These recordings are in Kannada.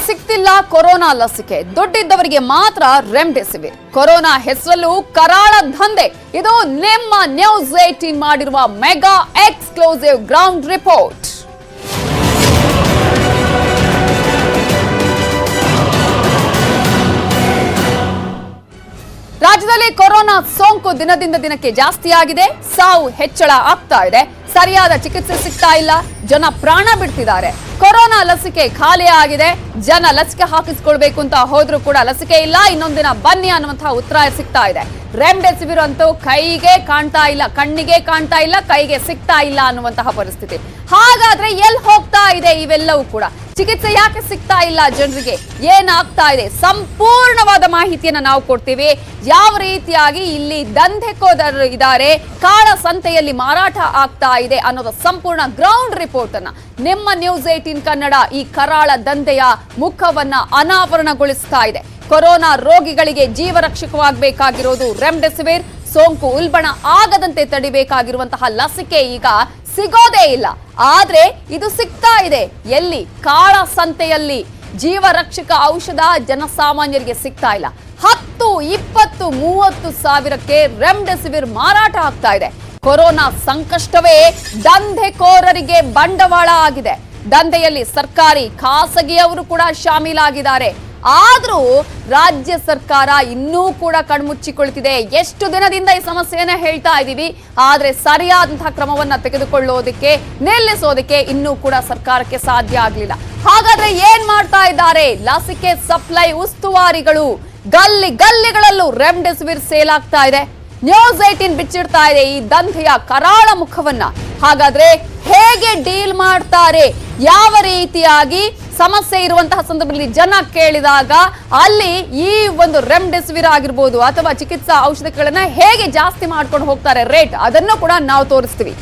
ಸಿಗ್ತಿಲ್ಲ ಕೊರೋನಾ ಲಸಿಕೆ, ದುಡ್ಡಿದ್ದವರಿಗೆ ಮಾತ್ರ ರೆಮ್ಡೆಸಿವಿರ್. ಕೊರೋನಾ ಹೆಸರಲ್ಲೂ ಕರಾಳ ದಂಧೆ. ಇದು ನಿಮ್ಮ ನ್ಯೂಸ್ 18 ಮಾಡಿರುವ ಮೆಗಾ ಎಕ್ಸ್ಕ್ಲೂಸಿವ್ ಗ್ರೌಂಡ್ ರಿಪೋರ್ಟ್. ರಾಜ್ಯದಲ್ಲಿ ಕೊರೋನಾ ಸೋಂಕು ದಿನದಿಂದ ದಿನಕ್ಕೆ ಜಾಸ್ತಿ ಆಗಿದೆ, ಸಾವು ಹೆಚ್ಚಳ ಆಗ್ತಾ ಇದೆ, ಸರಿಯಾದ ಚಿಕಿತ್ಸೆ ಸಿಗ್ತಾ ಇಲ್ಲ, ಜನ ಪ್ರಾಣ ಬಿಡ್ತಿದ್ದಾರೆ. ಕೊರೋನಾ ಲಸಿಕೆ ಖಾಲಿ ಆಗಿದೆ, ಜನ ಲಸಿಕೆ ಹಾಕಿಸ್ಕೊಳ್ಬೇಕು ಅಂತ ಹೋದ್ರೂ ಕೂಡ ಲಸಿಕೆ ಇಲ್ಲ, ಇನ್ನೊಂದಿನ ಬನ್ನಿ ಅನ್ನುವಂತಹ ಉತ್ತರ ಸಿಗ್ತಾ ಇದೆ. ರೆಮ್ಡೆಸಿವಿರ್ ಅಂತೂ ಕೈಗೆ ಕಾಣ್ತಾ ಇಲ್ಲ, ಕಣ್ಣಿಗೆ ಕಾಣ್ತಾ ಇಲ್ಲ, ಕೈಗೆ ಸಿಗ್ತಾ ಇಲ್ಲ ಅನ್ನುವಂತಹ ಪರಿಸ್ಥಿತಿ. ಹಾಗಾದ್ರೆ ಎಲ್ಲಿ ಹೋಗ್ತಾ ಇದೆ ಇವೆಲ್ಲವೂ ಕೂಡ? ಚಿಕಿತ್ಸೆ ಯಾಕೆ ಸಿಗ್ತಾ ಇಲ್ಲ ಜನರಿಗೆ? ಏನಾಗ್ತಾ ಇದೆ? ಸಂಪೂರ್ಣವಾದ ಮಾಹಿತಿಯನ್ನ ನಾವು ಕೊಡ್ತೀವಿ. ಯಾವ ರೀತಿಯಾಗಿ ಇಲ್ಲಿ ದಂಧೆಕೋರರು ಇದ್ದಾರೆ, ಕಾಳ ಸಂತೆಯಲ್ಲಿ ಮಾರಾಟ ಆಗ್ತಾ ಇದೆ ಅನ್ನೋದ ಸಂಪೂರ್ಣ ಗ್ರೌಂಡ್ ರಿಪೋರ್ಟ್ ಅನ್ನ ನಿಮ್ಮ ನ್ಯೂಸ್ 18 ಕನ್ನಡ ಈ ಕರಾಳ ದಂಧೆಯ ಮುಖವನ್ನ ಅನಾವರಣಗೊಳಿಸ್ತಾ ಇದೆ. ಕೊರೋನಾ ರೋಗಿಗಳಿಗೆ ಜೀವರಕ್ಷಕವಾಗಬೇಕಾಗಿರೋದು ರೆಮ್ಡೆಸಿವಿರ್. ಸೋಂಕು ಉಲ್ಬಣ ಆಗದಂತೆ ತಡಿಬೇಕಾಗಿರುವಂತಹ ಲಸಿಕೆ ಈಗ ಸಿಗೋದೇ ಇಲ್ಲ. ಆದ್ರೆ ಇದು ಸಿಗ್ತಾ ಇದೆ ಎಲ್ಲಿ? ಕಾಳ ಸಂತೆಯಲ್ಲಿ. ಜೀವರಕ್ಷಕ ಔಷಧ ಜನಸಾಮಾನ್ಯರಿಗೆ ಸಿಗ್ತಾ ಇಲ್ಲ. 10, 20, 30 ಸಾವಿರಕ್ಕೆ ರೆಮ್ಡೆಸಿವಿರ್ ಮಾರಾಟ ಆಗ್ತಾ ಇದೆ. ಕೊರೋನಾ ಸಂಕಷ್ಟವೇ ದಂಧೆಕೋರರಿಗೆ ಬಂಡವಾಳ ಆಗಿದೆ. ದಂಧೆಯಲ್ಲಿ ಸರ್ಕಾರಿ ಖಾಸಗಿಯವರು ಕೂಡ ಶಾಮೀಲಾಗಿದ್ದಾರೆ. ಆದ್ರೂ ರಾಜ್ಯ ಸರ್ಕಾರ ಇನ್ನೂ ಕೂಡ ಕಣ್ಮುಚ್ಚಿಕೊಳ್ತಿದೆ. ಎಷ್ಟು ದಿನದಿಂದ ಈ ಸಮಸ್ಯೆಯನ್ನ ಹೇಳ್ತಾ ಇದೀವಿ, ಆದ್ರೆ ಸರಿಯಾದಂತಹ ಕ್ರಮವನ್ನ ತೆಗೆದುಕೊಳ್ಳೋದಕ್ಕೆ, ನಿಲ್ಲಿಸೋದಕ್ಕೆ ಇನ್ನೂ ಕೂಡ ಸರ್ಕಾರಕ್ಕೆ ಸಾಧ್ಯ ಆಗ್ಲಿಲ್ಲ. ಹಾಗಾದ್ರೆ ಏನ್ ಮಾಡ್ತಾ ಇದ್ದಾರೆ? ಲಸಿಕೆ ಸಪ್ಲೈ ಉಸ್ತುವಾರಿಗಳು ಗಲ್ಲಿಗಳಲ್ಲೂ ರೆಮ್ಡೆಸಿವಿರ್ ಸೇಲ್ ಆಗ್ತಾ ಇದೆ. ನ್ಯೂಸ್ 18 ಬಿಚ್ಚಿಡ್ತಾ ಇದೆ ಈ ದಂಧೆಯ ಕರಾಳ ಮುಖವನ್ನ. ಹಾಗಾದ್ರೆ ಹೇಗೆ ಡೀಲ್ ಮಾಡ್ತಾರೆ? ಯಾವ ರೀತಿಯಾಗಿ ಸಮಸ್ಯೆ ಇರುವಂತಹ ಸಂದರ್ಭದಲ್ಲಿ ಜನ ಕೇಳಿದಾಗ ಅಲ್ಲಿ ಈ ಒಂದು ರೆಮ್ಡೆಸಿವಿರ್ ಆಗಿರ್ಬೋದು ಅಥವಾ ಚಿಕಿತ್ಸಾ ಔಷಧಿಗಳನ್ನ ಹೇಗೆ ಜಾಸ್ತಿ ಮಾಡ್ಕೊಂಡು ಹೋಗ್ತಾರೆ ರೇಟ್, ಅದನ್ನು ಕೂಡ ನಾವು ತೋರಿಸ್ತೀವಿ.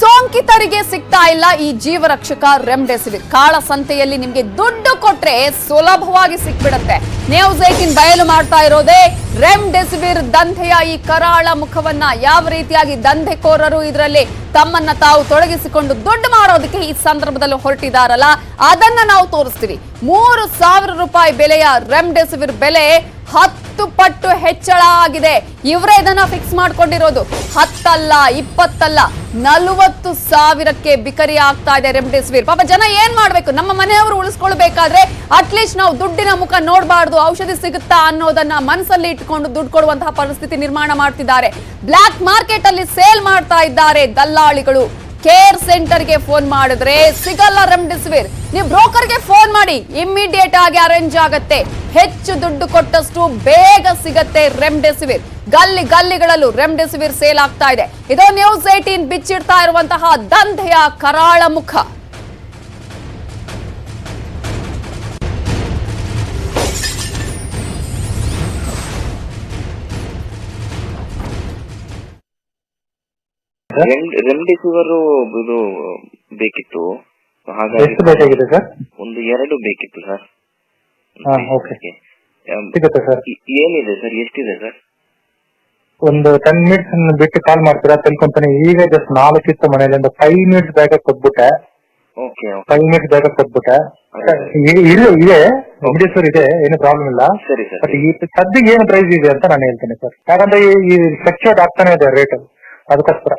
ಸೋಂಕಿತರಿಗೆ ಸಿಗ್ತಾ ಇಲ್ಲ ಈ ಜೀವರಕ್ಷಕ ರೆಮ್ಡೆಸಿವಿರ್. ಕಾಳ ಸಂತೆಯಲ್ಲಿ ನಿಮ್ಗೆ ದುಡ್ಡು ಕೊಟ್ರೆ ಸುಲಭವಾಗಿ ಸಿಕ್ಬಿಡತ್ತೆ. ನ್ಯೂಸ್ 18 ಬಯಲು ಮಾಡ್ತಾ ಇರೋದೇ ರೆಮ್ಡೆಸಿವಿರ್ ದಂಧೆಯ ಈ ಕರಾಳ ಮುಖವನ್ನ. ಯಾವ ರೀತಿಯಾಗಿ ದಂಧೆಕೋರರು ಇದರಲ್ಲಿ ತಮ್ಮನ್ನ ತಾವು ತೊಡಗಿಸಿಕೊಂಡು ದುಡ್ಡು ಮಾಡೋದಕ್ಕೆ ಈ ಸಂದರ್ಭದಲ್ಲಿ ಹೊರಟಿದಾರಲ್ಲ, ಅದನ್ನ ನಾವು ತೋರಿಸ್ತೀವಿ. 3,000 ರೂಪಾಯಿ ಬೆಲೆಯ ರೆಮ್ಡೆಸಿವಿರ್ ಬೆಲೆ 10 ಪಟ್ಟು ಹೆಚ್ಚಳ ಆಗಿದೆ. ಇವರೇ ಇದನ್ನ ಫಿಕ್ಸ್ ಮಾಡ್ಕೊಂಡಿರೋದು. 10 ಅಲ್ಲ, 20 ಅಲ್ಲ, 40 ಸಾವಿರಕ್ಕೆ ಬಿಕರಿ ಆಗ್ತಾ ಇದೆ ರೆಮ್ಡೆಸಿವಿರ್. ಪಾಪ ಜನ ಏನ್ ಮಾಡ್ಬೇಕು? ನಮ್ಮ ಮನೆಯವರು ಉಳಿಸ್ಕೊಳ್ಬೇಕಾದ್ರೆ ಅಟ್ಲೀಸ್ಟ್ ನಾವು ದುಡ್ಡಿನ ಮುಖ ನೋಡಬಾರ್ದು, ಔಷಧಿ ಸಿಗುತ್ತಾ ಅನ್ನೋದನ್ನ ಮನಸ್ಸಲ್ಲಿ ಇಟ್ಕೊಂಡು ದುಡ್ಡು ಕೊಡುವಂತಹ ಪರಿಸ್ಥಿತಿ ನಿರ್ಮಾಣ ಮಾಡ್ತಿದ್ದಾರೆ. ಬ್ಲಾಕ್ ಮಾರ್ಕೆಟ್ ಅಲ್ಲಿ ಸೇಲ್ ಮಾಡ್ತಾ ಇದ್ದಾರೆ ದಲ್ಲಾಳಿಗಳು. ಕೇರ್ ಸೆಂಟರ್ಗೆ ಫೋನ್ ಮಾಡಿದ್ರೆ ಸಿಗಲ್ಲ ರೆಮ್ಡೆಸಿವಿರ್. ನೀವು ಬ್ರೋಕರ್ಗೆ ಫೋನ್ ಮಾಡಿ, ಇಮ್ಮಿಡಿಯೇಟ್ ಆಗಿ ಅರೇಂಜ್ ಆಗತ್ತೆ. ಹೆಚ್ಚು ದುಡ್ಡು ಕೊಟ್ಟಷ್ಟು ಬೇಗ ಸಿಗತ್ತೆ ರೆಮ್ಡೆಸಿವಿರ್. ಗಲ್ಲಿಗಳಲ್ಲೂ ರೆಮ್ಡೆಸಿವಿರ್ ಸೇಲ್ ಆಗ್ತಾ ಇದೆ. ಇದು ನ್ಯೂಸ್ 18 ಬಿಚ್ಚಿಡ್ತಾ ಇರುವಂತಹ ದಂಧೆಯ ಕರಾಳ ಮುಖ. ರೆಮ್ಡೆಸಿವಿರ್ ಇದು ಬೇಕಿತ್ತು, ಹಾಗಾಗಿ ಎಷ್ಟು ಬೇಕಾಗಿದೆ ಸರ್? ಒಂದು 2 ಬೇಕಿತ್ತು ಸರ್. ಸಿಗುತ್ತೆ ಸರ್. ಏನಿದೆ ಸರ್? ಎಷ್ಟಿದೆ ಸರ್? ಒಂದು 10 ಮಿನಿಟ್ಸ್ ಬಿಟ್ಟು ಕಾಲ್ ಮಾಡ್ತೀರಾ? ತಿಳ್ಕೊಂತಾನೆ. ಈಗ ಜಸ್ಟ್ 4 ಇತ್ತು ಮನೆಯಲ್ಲಿ, 5 ಮಿನಿಟ್ಸ್ ಬೇಗ ಕೊಟ್ಬಿಟ್ಟೆ. 5 ಮಿನಿಟ್ಸ್ ಬೇಗ ಕೊಟ್ಬಿಟ್ಟೆ. ಇದೆ ರೆಮ್ಡೆಸಿವಿರ್ ಇದೆ, ಏನು ಪ್ರಾಬ್ಲಮ್ ಇಲ್ಲ. ಬಟ್ ಈ ಸದ್ಯಕ್ಕೆ ಏನು ಪ್ರೈಸ್ ಇದೆ ಅಂತ ನಾನು ಹೇಳ್ತೇನೆ ಸರ್. ಯಾಕಂದ್ರೆ ಈ ಫ್ಲಕ್ಚುಯೇಟ್ ಆಗ್ತಾನೆ ಇದೆ ರೇಟ್, ಅದಕ್ಕೋಸ್ಕರ.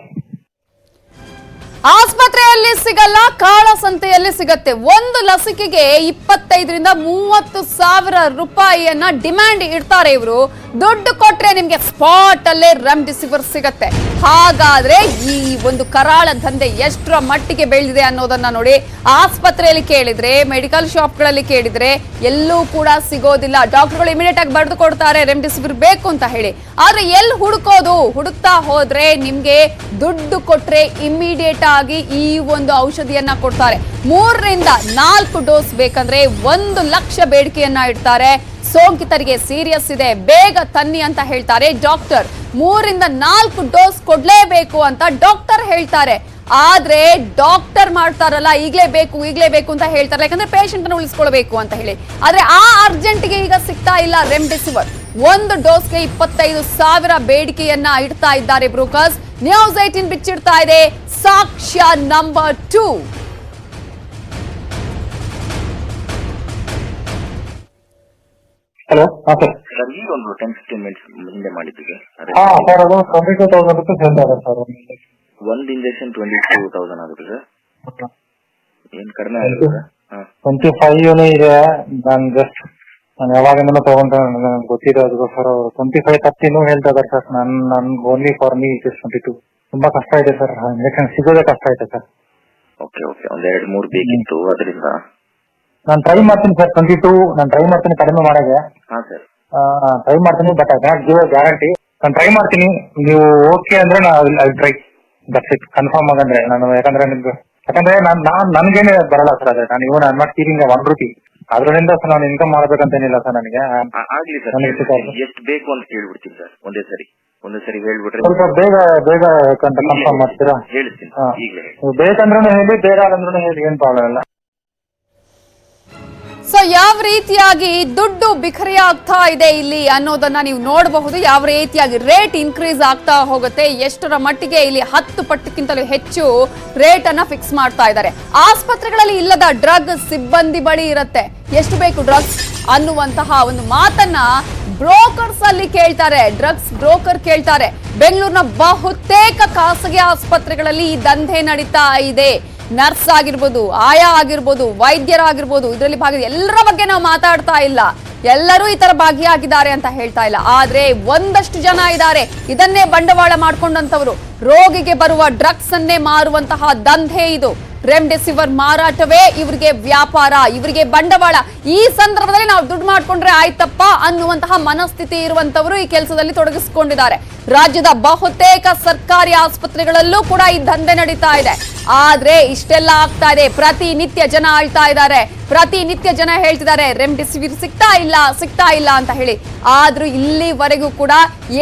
ಆಸ್ಪತ್ರೆಯಲ್ಲಿ ಸಿಗಲ್ಲ, ಕಾಳ ಸಂತೆಯಲ್ಲಿ ಸಿಗತ್ತೆ. ಒಂದು ಲಸಿಕೆಗೆ 25ರಿಂದ 30 ಸಾವಿರ ರೂಪಾಯಿಯನ್ನ ಡಿಮ್ಯಾಂಡ್ ಇಡ್ತಾರೆ ಇವರು. ದುಡ್ಡು ಕೊಟ್ರೆ ನಿಮ್ಗೆ ಸ್ಪಾಟ್ ಅಲ್ಲೇ ರೆಮ್ಡೆಸಿವಿರ್ ಸಿಗತ್ತೆ. ಹಾಗಾದ್ರೆ ಈ ಒಂದು ಕರಾಳ ದಂಧೆ ಎಷ್ಟರ ಮಟ್ಟಿಗೆ ಬೆಳೆದಿದೆ ಅನ್ನೋದನ್ನ ನೋಡಿ. ಆಸ್ಪತ್ರೆಯಲ್ಲಿ ಕೇಳಿದ್ರೆ, ಮೆಡಿಕಲ್ ಶಾಪ್ಗಳಲ್ಲಿ ಕೇಳಿದ್ರೆ ಎಲ್ಲೂ ಕೂಡ ಸಿಗೋದಿಲ್ಲ. ಡಾಕ್ಟರ್ಗಳು ಇಮಿಡಿಯೇಟ್ ಆಗಿ ಬರೆದು ಕೊಡ್ತಾರೆ ರೆಮ್ಡೆಸಿವಿರ್ ಬೇಕು ಅಂತ ಹೇಳಿ. ಆದ್ರೆ ಎಲ್ಲಿ ಹುಡುಕೋದು? ಹುಡುಕ್ತಾ ಹೋದ್ರೆ ನಿಮ್ಗೆ ದುಡ್ಡು ಕೊಟ್ರೆ ಇಮಿಡಿಯೇಟ್ ಆಗಿ ಈ ಒಂದು ಔಷಧಿಯನ್ನ ಕೊಡ್ತಾರೆ. 3ರಿಂದ 4 ಡೋಸ್ ಬೇಕಂದ್ರೆ 1 ಲಕ್ಷ ಬೇಡಿಕೆಯನ್ನ ಇಡ್ತಾರೆ. ಸೋಂಕಿತರಿಗೆ ಸೀರಿಯಸ್ ಇದೆ, ಬೇಗ ತನ್ನಿ ಅಂತ ಹೇಳ್ತಾರೆ ಡಾಕ್ಟರ್. 3ರಿಂದ 4 ಡೋಸ್ ಕೊಡ್ಲೇಬೇಕು ಅಂತ ಡಾಕ್ಟರ್ ಹೇಳ್ತಾರೆ. ಆದ್ರೆ ಡಾಕ್ಟರ್ ಮಾಡ್ತಾರಲ್ಲ, ಈಗಲೇ ಬೇಕು ಅಂತ ಹೇಳ್ತಾರೆ, ಯಾಕಂದ್ರೆ ಪೇಷಂಟ್ ಅನ್ನು ಉಳಿಸ್ಕೊಳ್ಬೇಕು ಅಂತ ಹೇಳಿ. ಆದ್ರೆ ಆ ಅರ್ಜೆಂಟ್ಗೆ ಈಗ ಸಿಗ್ತಾ ಇಲ್ಲ ರೆಮ್ಡೆಸಿವಿರ್. 1 ಡೋಸ್ಗೆ 25 ಸಾವಿರ ಬೇಡಿಕೆಯನ್ನ ಇಡ್ತಾ ಇದ್ದಾರೆ ಬ್ರೋಕರ್ಸ್. ನ್ಯೂಸ್ 18 ಬಿಚ್ಚಿಡ್ತಾ ಇದೆ ಸಾಕ್ಷ್ಯ ನಂಬರ್ 2. ಹಲೋ, ಹಾ ಸರ್. ಸರ್ ಈಗ ಒಂದು 10-15 ಮಿನಿಟ್ಸ್ ಹಿಂದೆ ಮಾಡಿದ್ದೀವಿ. ಹಾ ಸರ್, ಅದು 22,000 ರೂಪೀಸ್ ಹೇಳ್ತಾರೆ ಸರ್. ಒಂದು ಇಂಜೆಕ್ಷನ್ 22,000 ಆಗುತ್ತೆ ಸರ್. ಏನ್ ಕಡಿಮೆ ಆಗುತ್ತೆ ಸರ್? 25 ಇದೆ. ನಾನು ಯಾವಾಗಿಂದ ತಗೊಂಡ್ರೆ ನನಗೆ ಗೊತ್ತಿರೋದು ಸರ್. 25-30 ಹೇಳ್ತಾ ಇದಾರೆ ಸರ್. ನನ್ only for me it is 22. ತುಂಬಾ ಕಷ್ಟ ಇದೆ ಸರ್, ಇಂಜೆಕ್ಷನ್ ಸಿಗೋದೇ ಕಷ್ಟ ಇದೆ ಸರ್. ಓಕೆ, ಒಂದ್ 2-3 ಬೇಕಿತ್ತು, ಅದರಿಂದ ನಾನು ಟ್ರೈ ಮಾಡ್ತೀನಿ ಸರ್. 22 ನಾನು ಟ್ರೈ ಮಾಡ್ತೀನಿ ಕಡಿಮೆ ಮಾಡಕ್ಕೆ. ಹಾ ಸರ್, ಟ್ರೈ ಮಾಡ್ತೀನಿ, but I not give guarantee. ನಾನು ಟ್ರೈ ಮಾಡ್ತೀನಿ, ನೀವು ಓಕೆ ಅಂದ್ರೆ I try. That's it, confirm ಆಗಂದ್ರೆ ನಾನು. ಯಾಕಂದ್ರೆ ನನ್ಗೇನೆ ಬರಲ್ಲ ಸರ್. ಅದೇ ನಾನು even I not caring 1 rupee. ಅದರಿಂದ ಸರ್ ನಾನು ಇನ್ಕಮ್ ಮಾಡ್ಬೇಕಂತ ಏನಿಲ್ಲ ಸರ್ ನನಗೆ. ಆಗ್ಲಿ ಸರ್, ಎಷ್ಟು ಬೇಕು ಅಂತ ಹೇಳ್ಬಿಡ್ತೀನಿ ಸರ್. ಒಂದೇ ಸರಿ ಹೇಳ್ಬಿಟ್ರೆ ಸ್ವಲ್ಪ ಬೇಗ ಕನ್ಫರ್ಮ್ ಮಾಡ್ತೀರಾ? ಹೇಳ್ತೀನಿ ಈಗಲೇ. ಬೇಕಂದ್ರೂ ಹೇಳಿ, ಬೇಡ ಅಂದ್ರೂ ಹೇಳಿ, ಏನ್ ಪ್ರಾಬ್ಲಮ್ ಇಲ್ಲ. ಸೊ ಯಾವ ರೀತಿಯಾಗಿ ದುಡ್ಡು ಬಿಖರಿ ಆಗ್ತಾ ಇದೆ ಇಲ್ಲಿ ಅನ್ನೋದನ್ನ ನೀವು ನೋಡಬಹುದು. ಯಾವ ರೀತಿಯಾಗಿ ರೇಟ್ ಇನ್ಕ್ರೀಸ್ ಆಗ್ತಾ ಹೋಗುತ್ತೆ, ಎಷ್ಟರ ಮಟ್ಟಿಗೆ ಇಲ್ಲಿ 10 ಪಟ್ಟಕ್ಕಿಂತಲೂ ಹೆಚ್ಚು ರೇಟ್ ಅನ್ನ ಫಿಕ್ಸ್ ಮಾಡ್ತಾ ಇದ್ದಾರೆ. ಆಸ್ಪತ್ರೆಗಳಲ್ಲಿ ಇಲ್ಲದ ಡ್ರಗ್ ಸಿಬ್ಬಂದಿ ಬಳಿ ಇರುತ್ತೆ. ಎಷ್ಟು ಬೇಕು ಡ್ರಗ್ಸ್ ಅನ್ನುವಂತಹ ಒಂದು ಮಾತನ್ನ ಬ್ರೋಕರ್ಸ್ ಅಲ್ಲಿ ಕೇಳ್ತಾರೆ, ಡ್ರಗ್ಸ್ ಬ್ರೋಕರ್ ಕೇಳ್ತಾರೆ. ಬೆಂಗಳೂರಿನ ಬಹುತೇಕ ಖಾಸಗಿ ಆಸ್ಪತ್ರೆಗಳಲ್ಲಿ ಈ ದಂಧೆ ನಡೀತಾ ಇದೆ. ನರ್ಸ್ ಆಗಿರ್ಬೋದು, ಆಯಾ ಆಗಿರ್ಬೋದು, ವೈದ್ಯರಾಗಿರ್ಬೋದು, ಇದರಲ್ಲಿ ಭಾಗ ಎಲ್ಲರ ಬಗ್ಗೆ ನಾವು ಮಾತಾಡ್ತಾ ಇಲ್ಲ. ಎಲ್ಲರೂ ಈ ತರ ಭಾಗಿಯಾಗಿದ್ದಾರೆ ಅಂತ ಹೇಳ್ತಾ ಇಲ್ಲ. ಆದ್ರೆ ಒಂದಷ್ಟು ಜನ ಇದ್ದಾರೆ ಇದನ್ನೇ ಬಂಡವಾಳ ಮಾಡ್ಕೊಂಡಂತವರು. ರೋಗಿಗೆ ಬರುವ ಡ್ರಗ್ಸ್ ಅನ್ನೇ ಮಾರುವಂತಹ ದಂಧೆ ಇದು. ರೆಮ್ಡೆಸಿವಿರ್ ಮಾರಾಟವೇ ಇವರಿಗೆ ವ್ಯಾಪಾರ, ಇವರಿಗೆ ಬಂಡವಾಳ. ಈ ಸಂದರ್ಭದಲ್ಲಿ ನಾವು ದುಡ್ಡು ಮಾಡ್ಕೊಂಡ್ರೆ ಆಯ್ತಪ್ಪ ಅನ್ನುವಂತಹ ಮನಸ್ಥಿತಿ ಇರುವಂತವರು ಈ ಕೆಲಸದಲ್ಲಿ ತೊಡಗಿಸಿಕೊಂಡಿದ್ದಾರೆ. ರಾಜ್ಯದ ಬಹುತೇಕ ಸರ್ಕಾರಿ ಆಸ್ಪತ್ರೆಗಳಲ್ಲೂ ಕೂಡ ಈ ದಂಧೆ ನಡೀತಾ ಇದೆ. ಆದ್ರೆ ಇಷ್ಟೆಲ್ಲ ಆಗ್ತಾ ಇದೆ. ಪ್ರತಿನಿತ್ಯ ಜನ ಆಳ್ತಾ ಇದ್ದಾರೆ, ಪ್ರತಿನಿತ್ಯ ಜನ ಹೇಳ್ತಿದ್ದಾರೆ ರೆಮ್ಡೆಸಿವಿರ್ ಸಿಗ್ತಾ ಇಲ್ಲ ಅಂತ ಹೇಳಿ. ಆದ್ರೂ ಇಲ್ಲಿವರೆಗೂ ಕೂಡ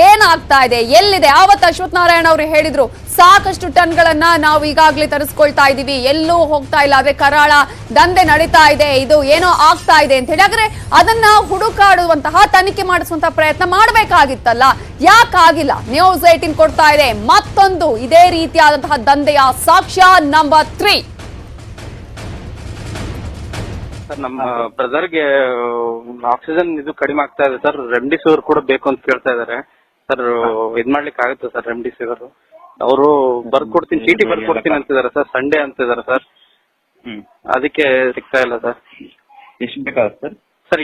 ಏನಾಗ್ತಾ ಇದೆ, ಎಲ್ಲಿದೆ? ಆವತ್ತು ಅಶ್ವಥ್ ನಾರಾಯಣ ಅವರು ಹೇಳಿದ್ರು ಸಾಕಷ್ಟು ಟನ್ಗಳನ್ನ ನಾವು ಈಗಾಗಲೇ ತರಿಸ್ಕೊಳ್ತಾ ಇದೀವಿ, ಎಲ್ಲೂ ಹೋಗ್ತಾ ಇಲ್ಲ. ಆದ್ರೆ ಕರಾಳ ದಂಧೆ ನಡೀತಾ ಇದೆ, ಇದು ಏನೋ ಆಗ್ತಾ ಇದೆ ಅಂತ ಹೇಳಿ. ಆದ್ರೆ ಅದನ್ನ ಹುಡುಕಾಡುವಂತಹ, ತನಿಖೆ ಮಾಡಿಸುವಂತಹ ಪ್ರಯತ್ನ ಮಾಡಬೇಕಾಗಿತ್ತಲ್ಲ, ಯಾಕಾಗಿಲ್ಲ? ನ್ಯೂಸ್ 18 ಕೊಡ್ತಾ ಇದೆ ಮತ್ತೊಂದು ಇದೇ ರೀತಿಯಾದಂತಹ ದಂಧೆಯ ಸಾಕ್ಷ್ಯ ನಂಬರ್ 3. ಸರ್, ನಮ್ಮ ಬ್ರದರ್ಗೆ ಆಕ್ಸಿಜನ್ ಇದು ಕಡಿಮೆ ಆಗ್ತಾ ಇದೆ ಸರ್. ರೆಮ್ಡಿಸಿವಿರ್ ಕೂಡ ಬೇಕು ಅಂತ ಕೇಳ್ತಾ ಇದಾರೆ ಸರ್. ಇದ್ ಮಾಡ್ಲಿಕ್ಕೆ ಆಗುತ್ತೆ ಸರ್ ರೆಮ್ಡಿಸಿವಿರ್? ಅವರು ಬರ್ಕೊಡ್ತೀನಿ, ಚೀಟಿ ಬರ್ಕೊಡ್ತೀನಿ ಅಂತಿದ್ದಾರೆ ಸರ್. ಸಂಡೇ ಅಂತಿದ್ದಾರೆ ಸರ್. ಅದಕ್ಕೆ ಸಿಗ್ತಾ ಇಲ್ಲ ಸರ್. ಎಷ್ಟು ಬೇಕಾಗುತ್ತೆ ಸರ್? ಸರ್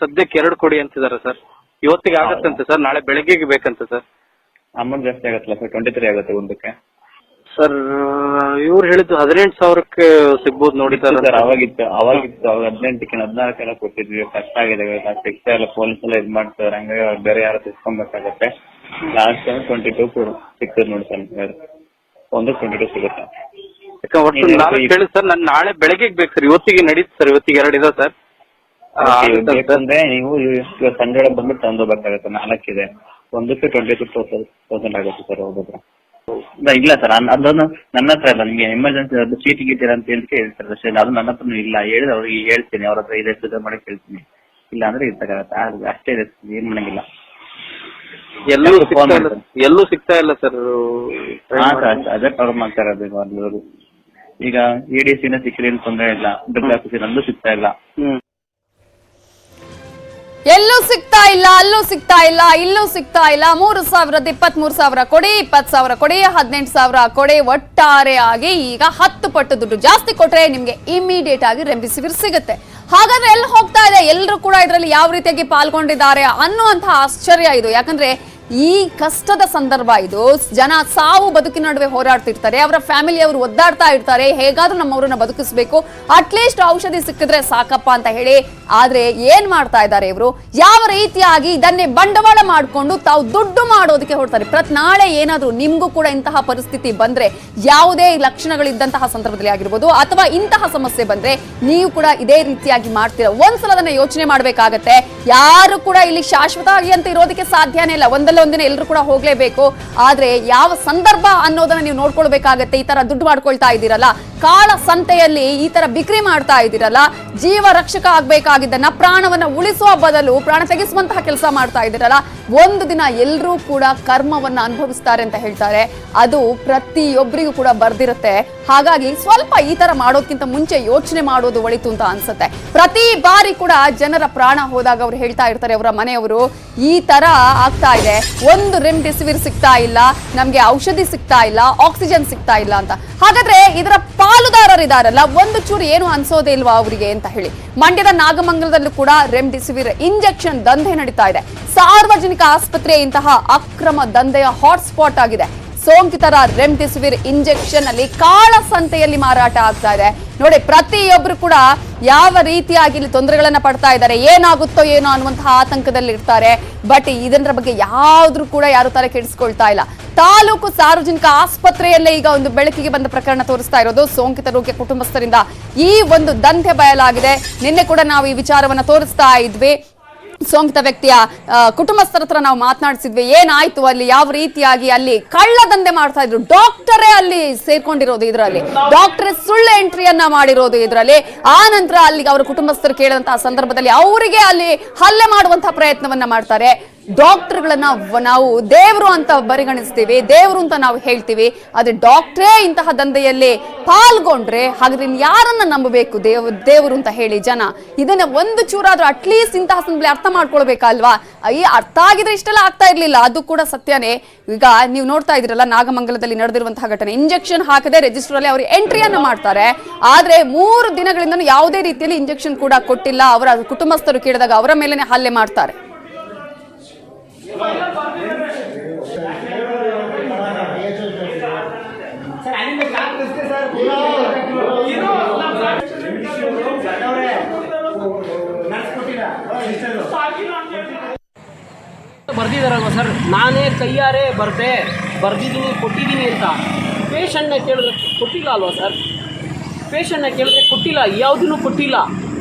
ಸದ್ಯಕ್ಕೆ 2 ಕೊಡಿ ಅಂತಿದ್ದಾರೆ ಸರ್. ಇವತ್ತಿಗೆ ಆಗತ್ತಂತೆ ಸರ್, ನಾಳೆ ಬೆಳಗ್ಗೆಗೆ ಬೇಕಂತೆ ಸರ್. ಅಮೌಂಟ್ ಜಾಸ್ತಿ ಆಗತ್ತಲ್ಲ ಸರ್? 23 ಆಗುತ್ತೆ ಒಂದಕ್ಕೆ ಸರ್. ಇವ್ರು ಹೇಳಿದ್ದು 18,000ಕ್ಕೆ ಸಿಗ್ಬೋದು ನೋಡಿ ಸರ್. ಅವಾಗಿತ್ತು 18ಕ್ಕೆ 14 ಕೊಟ್ಟಿದ್ವಿ. ಕಷ್ಟ ಆಗಿದೆ, ಸಿಗ್ತಾ ಇಲ್ಲ. ಪೊಲೀಸ್ ಎಲ್ಲ ಇದ್ ಮಾಡ್ತಾರೆ, ಹಂಗಾಗಿ ಬೇರೆ ಯಾರು ತಿಳ್ಕೊಬೇಕಾಗತ್ತೆ. ಲಾಸ್ಟ್ ಟೈಮ್ 22 ಸಿಗ್ತದೆ ನೋಡಿ ಸರ್. ಒಂದು 22 ಸಿಗುತ್ತೆ. ಹೇಳಿ ಸರ್, ನಾನು ನಾಳೆ ಬೆಳಗ್ಗೆ ಬೇಕು ಸರ್. ಇವತ್ತಿಗೆ ನಡೀತು ಸರ್. ಇವತ್ತಿಗೆ 2 ಇದೆ ಸರ್. ಬೇಕಂದ್ರೆ ನೀವು ಸಂಜೆ ಒಳಗೆ ಬಂದ್ಬಿಟ್ಟು ತಂದೋಬೇಕಾಗತ್ತೆ. 4 ಇದೆ. ಒಂದಕ್ಕೆ 22,000 ಆಗುತ್ತೆ ಸರ್. ಹೋಗೋದ್ರೆ ಇಲ್ಲ ಸರ್, ಅದನ್ನು ನನ್ನ ಹತ್ರ ಇಲ್ಲ. ನಿಮ್ಗೆ ಎಮರ್ಜೆನ್ಸಿ ಅದು ಚೀಟಿ ಗೀಟಿರ ಅಂತ ಹೇಳ್ತಾರೆ ಅಷ್ಟೇ. ಅದು ನನ್ನ ಹತ್ರ ಇಲ್ಲ. ಹೇಳಿದ್ರೆ ಅವ್ರಿಗೆ ಹೇಳ್ತೀನಿ, ಅವ್ರ ಹತ್ರ ಇದೆ ಸುಧಾರ ಮಾಡಕ್ ಹೇಳ್ತೀನಿ. ಇಲ್ಲ ಅಂದ್ರೆ ಇರ್ತಾಗತ್ತೆ ಅಷ್ಟೇ ಇದೆ, ಏನ್ ಮಾಡಂಗಿಲ್ಲ. ಎಲ್ಲೂ ಸಿಗ್ತಾ ಇಲ್ಲ ಸರ್. ಅದೇ ಪ್ರಾಬ್ಲಮ್ ಆಗ್ತಾ ಇರೋದು. ಈಗ EDC ಸಿಕ್ಕರೆ ಏನು ತೊಂದರೆ ಇಲ್ಲ, ಡ್ರಗ್ ಆಫೀಸರ್ ಅಲ್ಲೂ ಸಿಗ್ತಾ ಇಲ್ಲ. ಎಲ್ಲೂ ಸಿಗ್ತಾ ಇಲ್ಲ, ಅಲ್ಲೂ ಸಿಗ್ತಾ ಇಲ್ಲ, ಇಲ್ಲೂ ಸಿಗ್ತಾ ಇಲ್ಲ. 3,000 23,000 ಕೊಡಿ, 20,000 ಕೊಡಿ, 18,000 ಕೊಡಿ. ಒಟ್ಟಾರೆ ಆಗಿ ಈಗ 10 ಪಟ್ಟು ದುಡ್ಡು ಜಾಸ್ತಿ ಕೊಟ್ರೆ ನಿಮ್ಗೆ ಇಮಿಡಿಯೇಟ್ ಆಗಿ ರೆಮ್ಡಿಸಿವಿರ್ ಸಿಗುತ್ತೆ. ಹಾಗಾದ್ರೆ ಎಲ್ಲಿ ಹೋಗ್ತಾ ಇದೆ? ಎಲ್ಲರೂ ಕೂಡ ಇದರಲ್ಲಿ ಯಾವ ರೀತಿಯಾಗಿ ಪಾಲ್ಗೊಂಡಿದ್ದಾರೆ ಅನ್ನುವಂತಹ ಆಶ್ಚರ್ಯ ಇದು. ಯಾಕಂದ್ರೆ ಈ ಕಷ್ಟದ ಸಂದರ್ಭ ಇದು. ಜನ ಸಾವು ಬದುಕಿನ ನಡುವೆ ಹೋರಾಡ್ತಿರ್ತಾರೆ, ಅವರ ಫ್ಯಾಮಿಲಿಯವರು ಒದ್ದಾಡ್ತಾ ಇರ್ತಾರೆ, ಹೇಗಾದ್ರೂ ನಮ್ಮವ್ರನ್ನ ಬದುಕಿಸ್ಬೇಕು, ಅಟ್ಲೀಸ್ಟ್ ಔಷಧಿ ಸಿಕ್ಕಿದ್ರೆ ಸಾಕಪ್ಪ ಅಂತ ಹೇಳಿ. ಆದ್ರೆ ಏನ್ ಮಾಡ್ತಾ ಇದ್ದಾರೆ ಇವರು? ಯಾವ ರೀತಿಯಾಗಿ ಇದನ್ನೇ ಬಂಡವಾಳ ಮಾಡಿಕೊಂಡು ತಾವು ದುಡ್ಡು ಮಾಡೋದಕ್ಕೆ ಹೊರಡ್ತಾರೆ. ನಾಳೆ ಏನಾದ್ರೂ ನಿಮ್ಗೂ ಕೂಡ ಇಂತಹ ಪರಿಸ್ಥಿತಿ ಬಂದ್ರೆ, ಯಾವುದೇ ಲಕ್ಷಣಗಳಿದ್ದಂತಹ ಸಂದರ್ಭದಲ್ಲಿ ಆಗಿರ್ಬೋದು, ಅಥವಾ ಇಂತಹ ಸಮಸ್ಯೆ ಬಂದ್ರೆ ನೀವು ಕೂಡ ಇದೇ ರೀತಿಯಾಗಿ ಮಾಡ್ತೀರಾ. ಒಂದ್ಸಲ ಅದನ್ನ ಯೋಚನೆ ಮಾಡ್ಬೇಕಾಗತ್ತೆ. ಯಾರು ಕೂಡ ಇಲ್ಲಿ ಶಾಶ್ವತವಾಗಿ ಅಂತ ಇರೋದಕ್ಕೆ ಸಾಧ್ಯನೇ ಇಲ್ಲ. ಒಂದಲ್ಲ ಒಂದಲ್ಲ ಒಂದಿನ ಎಲ್ಲರೂ ಕೂಡ ಹೋಗ್ಲೇಬೇಕು. ಆದ್ರೆ ಯಾವ ಸಂದರ್ಭ ಅನ್ನೋದನ್ನ ನೀವು ನೋಡ್ಕೊಳ್ಬೇಕಾಗತ್ತೆ. ಈ ತರ ದುಡ್ಡು ಮಾಡ್ಕೊಳ್ತಾ ಇದ್ದೀರಲ್ಲ, ಕಾಳ ಸಂತೆಯಲ್ಲಿ ಈ ತರ ಬಿಕ್ರಿ ಮಾಡ್ತಾ ಇದ್ದೀರಲ್ಲ, ಜೀವ ರಕ್ಷಕ ಆಗ್ಬೇಕಾಗಿದ್ದನ್ನ ಪ್ರಾಣವನ್ನ ಉಳಿಸುವ ಬದಲು ಪ್ರಾಣ ತೆಗೆಸುವಂತಹ ಕೆಲಸ ಮಾಡ್ತಾ ಇದ್ದೀರಲ್ಲ, ಒಂದು ದಿನ ಎಲ್ಲರೂ ಕೂಡ ಕರ್ಮವನ್ನ ಅನುಭವಿಸ್ತಾರೆ ಅಂತ ಹೇಳ್ತಾರೆ. ಅದು ಪ್ರತಿಯೊಬ್ಬರಿಗೂ ಕೂಡ ಬರ್ದಿರುತ್ತೆ. ಹಾಗಾಗಿ ಸ್ವಲ್ಪ ಈ ತರ ಮಾಡೋದಕ್ಕಿಂತ ಮುಂಚೆ ಯೋಚನೆ ಮಾಡೋದು ಒಳಿತು ಅಂತ ಅನ್ಸುತ್ತೆ. ಪ್ರತಿ ಬಾರಿ ಕೂಡ ಜನರ ಪ್ರಾಣ ಹೋದಾಗ ಅವ್ರು ಹೇಳ್ತಾ ಇರ್ತಾರೆ, ಅವರ ಮನೆಯವರು, ಈ ತರ ಆಗ್ತಾ ಇದೆ, ಒಂದು ರೆಮ್ಡೆಸಿವಿರ್ ಸಿಗ್ತಾ ಇಲ್ಲ, ನಮ್ಗೆ ಔಷಧಿ ಸಿಗ್ತಾ ಇಲ್ಲ, ಆಕ್ಸಿಜನ್ ಸಿಗ್ತಾ ಇಲ್ಲ ಅಂತ. ಹಾಗಾದ್ರೆ ಇದರ ಪಾಲುದಾರರಿದಾರಲ್ಲ, ಒಂದು ಚೂರು ಏನು ಅನ್ಸೋದೇ ಇಲ್ವಾ ಅವರಿಗೆ ಅಂತ ಹೇಳಿ. ಮಂಡ್ಯದ ನಾಗಮಂಗಲದಲ್ಲೂ ಕೂಡ ರೆಮ್ಡೆಸಿವಿರ್ ಇಂಜೆಕ್ಷನ್ ದಂಧೆ ನಡೀತಾ ಇದೆ. ಸಾರ್ವಜನಿಕ ಆಸ್ಪತ್ರೆ ಇಂತಹ ಅಕ್ರಮ ದಂಧೆಯ ಹಾಟ್ಸ್ಪಾಟ್ ಆಗಿದೆ. ಸೋಂಕಿತರ ರೆಮ್ಡೆಸಿವಿರ್ ಇಂಜೆಕ್ಷನ್ ಅಲ್ಲಿ ಕಾಳ ಸಂತೆಯಲ್ಲಿ ಮಾರಾಟ ಆಗ್ತಾ ಇದೆ. ನೋಡಿ, ಪ್ರತಿಯೊಬ್ರು ಕೂಡ ಯಾವ ರೀತಿಯಾಗಿ ಇಲ್ಲಿ ತೊಂದರೆಗಳನ್ನ ಪಡ್ತಾ ಇದ್ದಾರೆ, ಏನಾಗುತ್ತೋ ಏನೋ ಅನ್ನುವಂತಹ ಆತಂಕದಲ್ಲಿ ಇರ್ತಾರೆ. ಬಟ್ ಇದರ ಬಗ್ಗೆ ಯಾವ್ದು ಕೂಡ ಯಾರು ತರ ಕೆಡಿಸ್ಕೊಳ್ತಾ ಇಲ್ಲ. ತಾಲೂಕು ಸಾರ್ವಜನಿಕ ಆಸ್ಪತ್ರೆಯಲ್ಲೇ ಈಗ ಒಂದು ಬೆಳಕಿಗೆ ಬಂದ ಪ್ರಕರಣ ತೋರಿಸ್ತಾ ಇರೋದು. ಸೋಂಕಿತರಿಗೆ ಕುಟುಂಬಸ್ಥರಿಂದ ಈ ಒಂದು ದಂಧೆ ಬಯಲಾಗಿದೆ. ನಿನ್ನೆ ಕೂಡ ನಾವು ಈ ವಿಚಾರವನ್ನ ತೋರಿಸ್ತಾ ಇದ್ವಿ. ಸೋಂಕಿತ ವ್ಯಕ್ತಿಯ ಕುಟುಂಬಸ್ಥರ ಹತ್ರ ನಾವು ಮಾತನಾಡಿಸಿದ್ವಿ. ಏನಾಯ್ತು ಅಲ್ಲಿ, ಯಾವ ರೀತಿಯಾಗಿ ಅಲ್ಲಿ ಕಳ್ಳ ದಂಧೆ ಮಾಡ್ತಾ ಇದ್ರು, ಡಾಕ್ಟರೇ ಅಲ್ಲಿ ಸೇರ್ಕೊಂಡಿರೋದು, ಇದರಲ್ಲಿ ಡಾಕ್ಟರೇ ಸುಳ್ಳು ಎಂಟ್ರಿಯನ್ನ ಮಾಡಿರೋದು ಇದರಲ್ಲಿ. ಆ ನಂತರ ಅಲ್ಲಿಗೆ ಅವರ ಕುಟುಂಬಸ್ಥರು ಕೇಳಿದಂತಹ ಸಂದರ್ಭದಲ್ಲಿ ಅವರಿಗೆ ಅಲ್ಲಿ ಹಲ್ಲೆ ಮಾಡುವಂತಹ ಪ್ರಯತ್ನವನ್ನ ಮಾಡ್ತಾರೆ. ಡಾಕ್ಟರ್ಗಳನ್ನ ನಾವು ದೇವರು ಅಂತ ಪರಿಗಣಿಸ್ತೀವಿ, ದೇವರು ಅಂತ ನಾವು ಹೇಳ್ತೀವಿ. ಆದ್ರೆ ಡಾಕ್ಟ್ರೇ ಇಂತಹ ದಂಧೆಯಲ್ಲಿ ಪಾಲ್ಗೊಂಡ್ರೆ ಹಾಗಾದ್ರೆ ಯಾರನ್ನ ನಂಬಬೇಕು ದೇವರು ಅಂತ ಹೇಳಿ ಜನ? ಇದನ್ನ ಒಂದು ಚೂರಾದ್ರೂ ಅಟ್ಲೀಸ್ಟ್ ಇಂತಹ ಸಂದರ್ಭದಲ್ಲಿ ಅರ್ಥ ಮಾಡ್ಕೊಳ್ಬೇಕಲ್ವಾ? ಈ ಅರ್ಥ ಆಗಿದ್ರೆ ಇಷ್ಟೆಲ್ಲ ಆಗ್ತಾ ಇರ್ಲಿಲ್ಲ. ಅದು ಕೂಡ ಸತ್ಯನೇ. ಈಗ ನೀವು ನೋಡ್ತಾ ಇದ್ರಲ್ಲ, ನಾಗಮಂಗಲದಲ್ಲಿ ನಡೆದಿರುವಂತಹ ಘಟನೆ. ಇಂಜೆಕ್ಷನ್ ಹಾಕದೆ ರಿಜಿಸ್ಟರ್ ಅಲ್ಲಿ ಅವರು ಎಂಟ್ರಿಯನ್ನ ಮಾಡ್ತಾರೆ. ಆದ್ರೆ 3 ದಿನಗಳಿಂದ ಯಾವುದೇ ರೀತಿಯಲ್ಲಿ ಇಂಜೆಕ್ಷನ್ ಕೂಡ ಕೊಟ್ಟಿಲ್ಲ. ಅವರ ಕುಟುಂಬಸ್ಥರು ಕೇಳಿದಾಗ ಅವರ ಮೇಲೆನೆ ಹಲ್ಲೆ ಮಾಡ್ತಾರೆ. ಬರ್ದಿದಾರಲ್ವ ಸರ್, ನಾನೇ ಕೈಯಾರೆ ಬರ್ದಿದ್ದೀನಿ ಕೊಟ್ಟಿದ್ದೀನಿ ಅಂತ. ಪೇಷಂಟ್ನ ಕೇಳಿದ್ರೆ ಕೊಟ್ಟಿಲ್ಲ ಅಲ್ವಾ ಸರ್? ಪೇಷಂಟ್ನ ಕೇಳಿದ್ರೆ ಕೊಟ್ಟಿಲ್ಲ, ಯಾವುದೂ ಕೊಟ್ಟಿಲ್ಲ.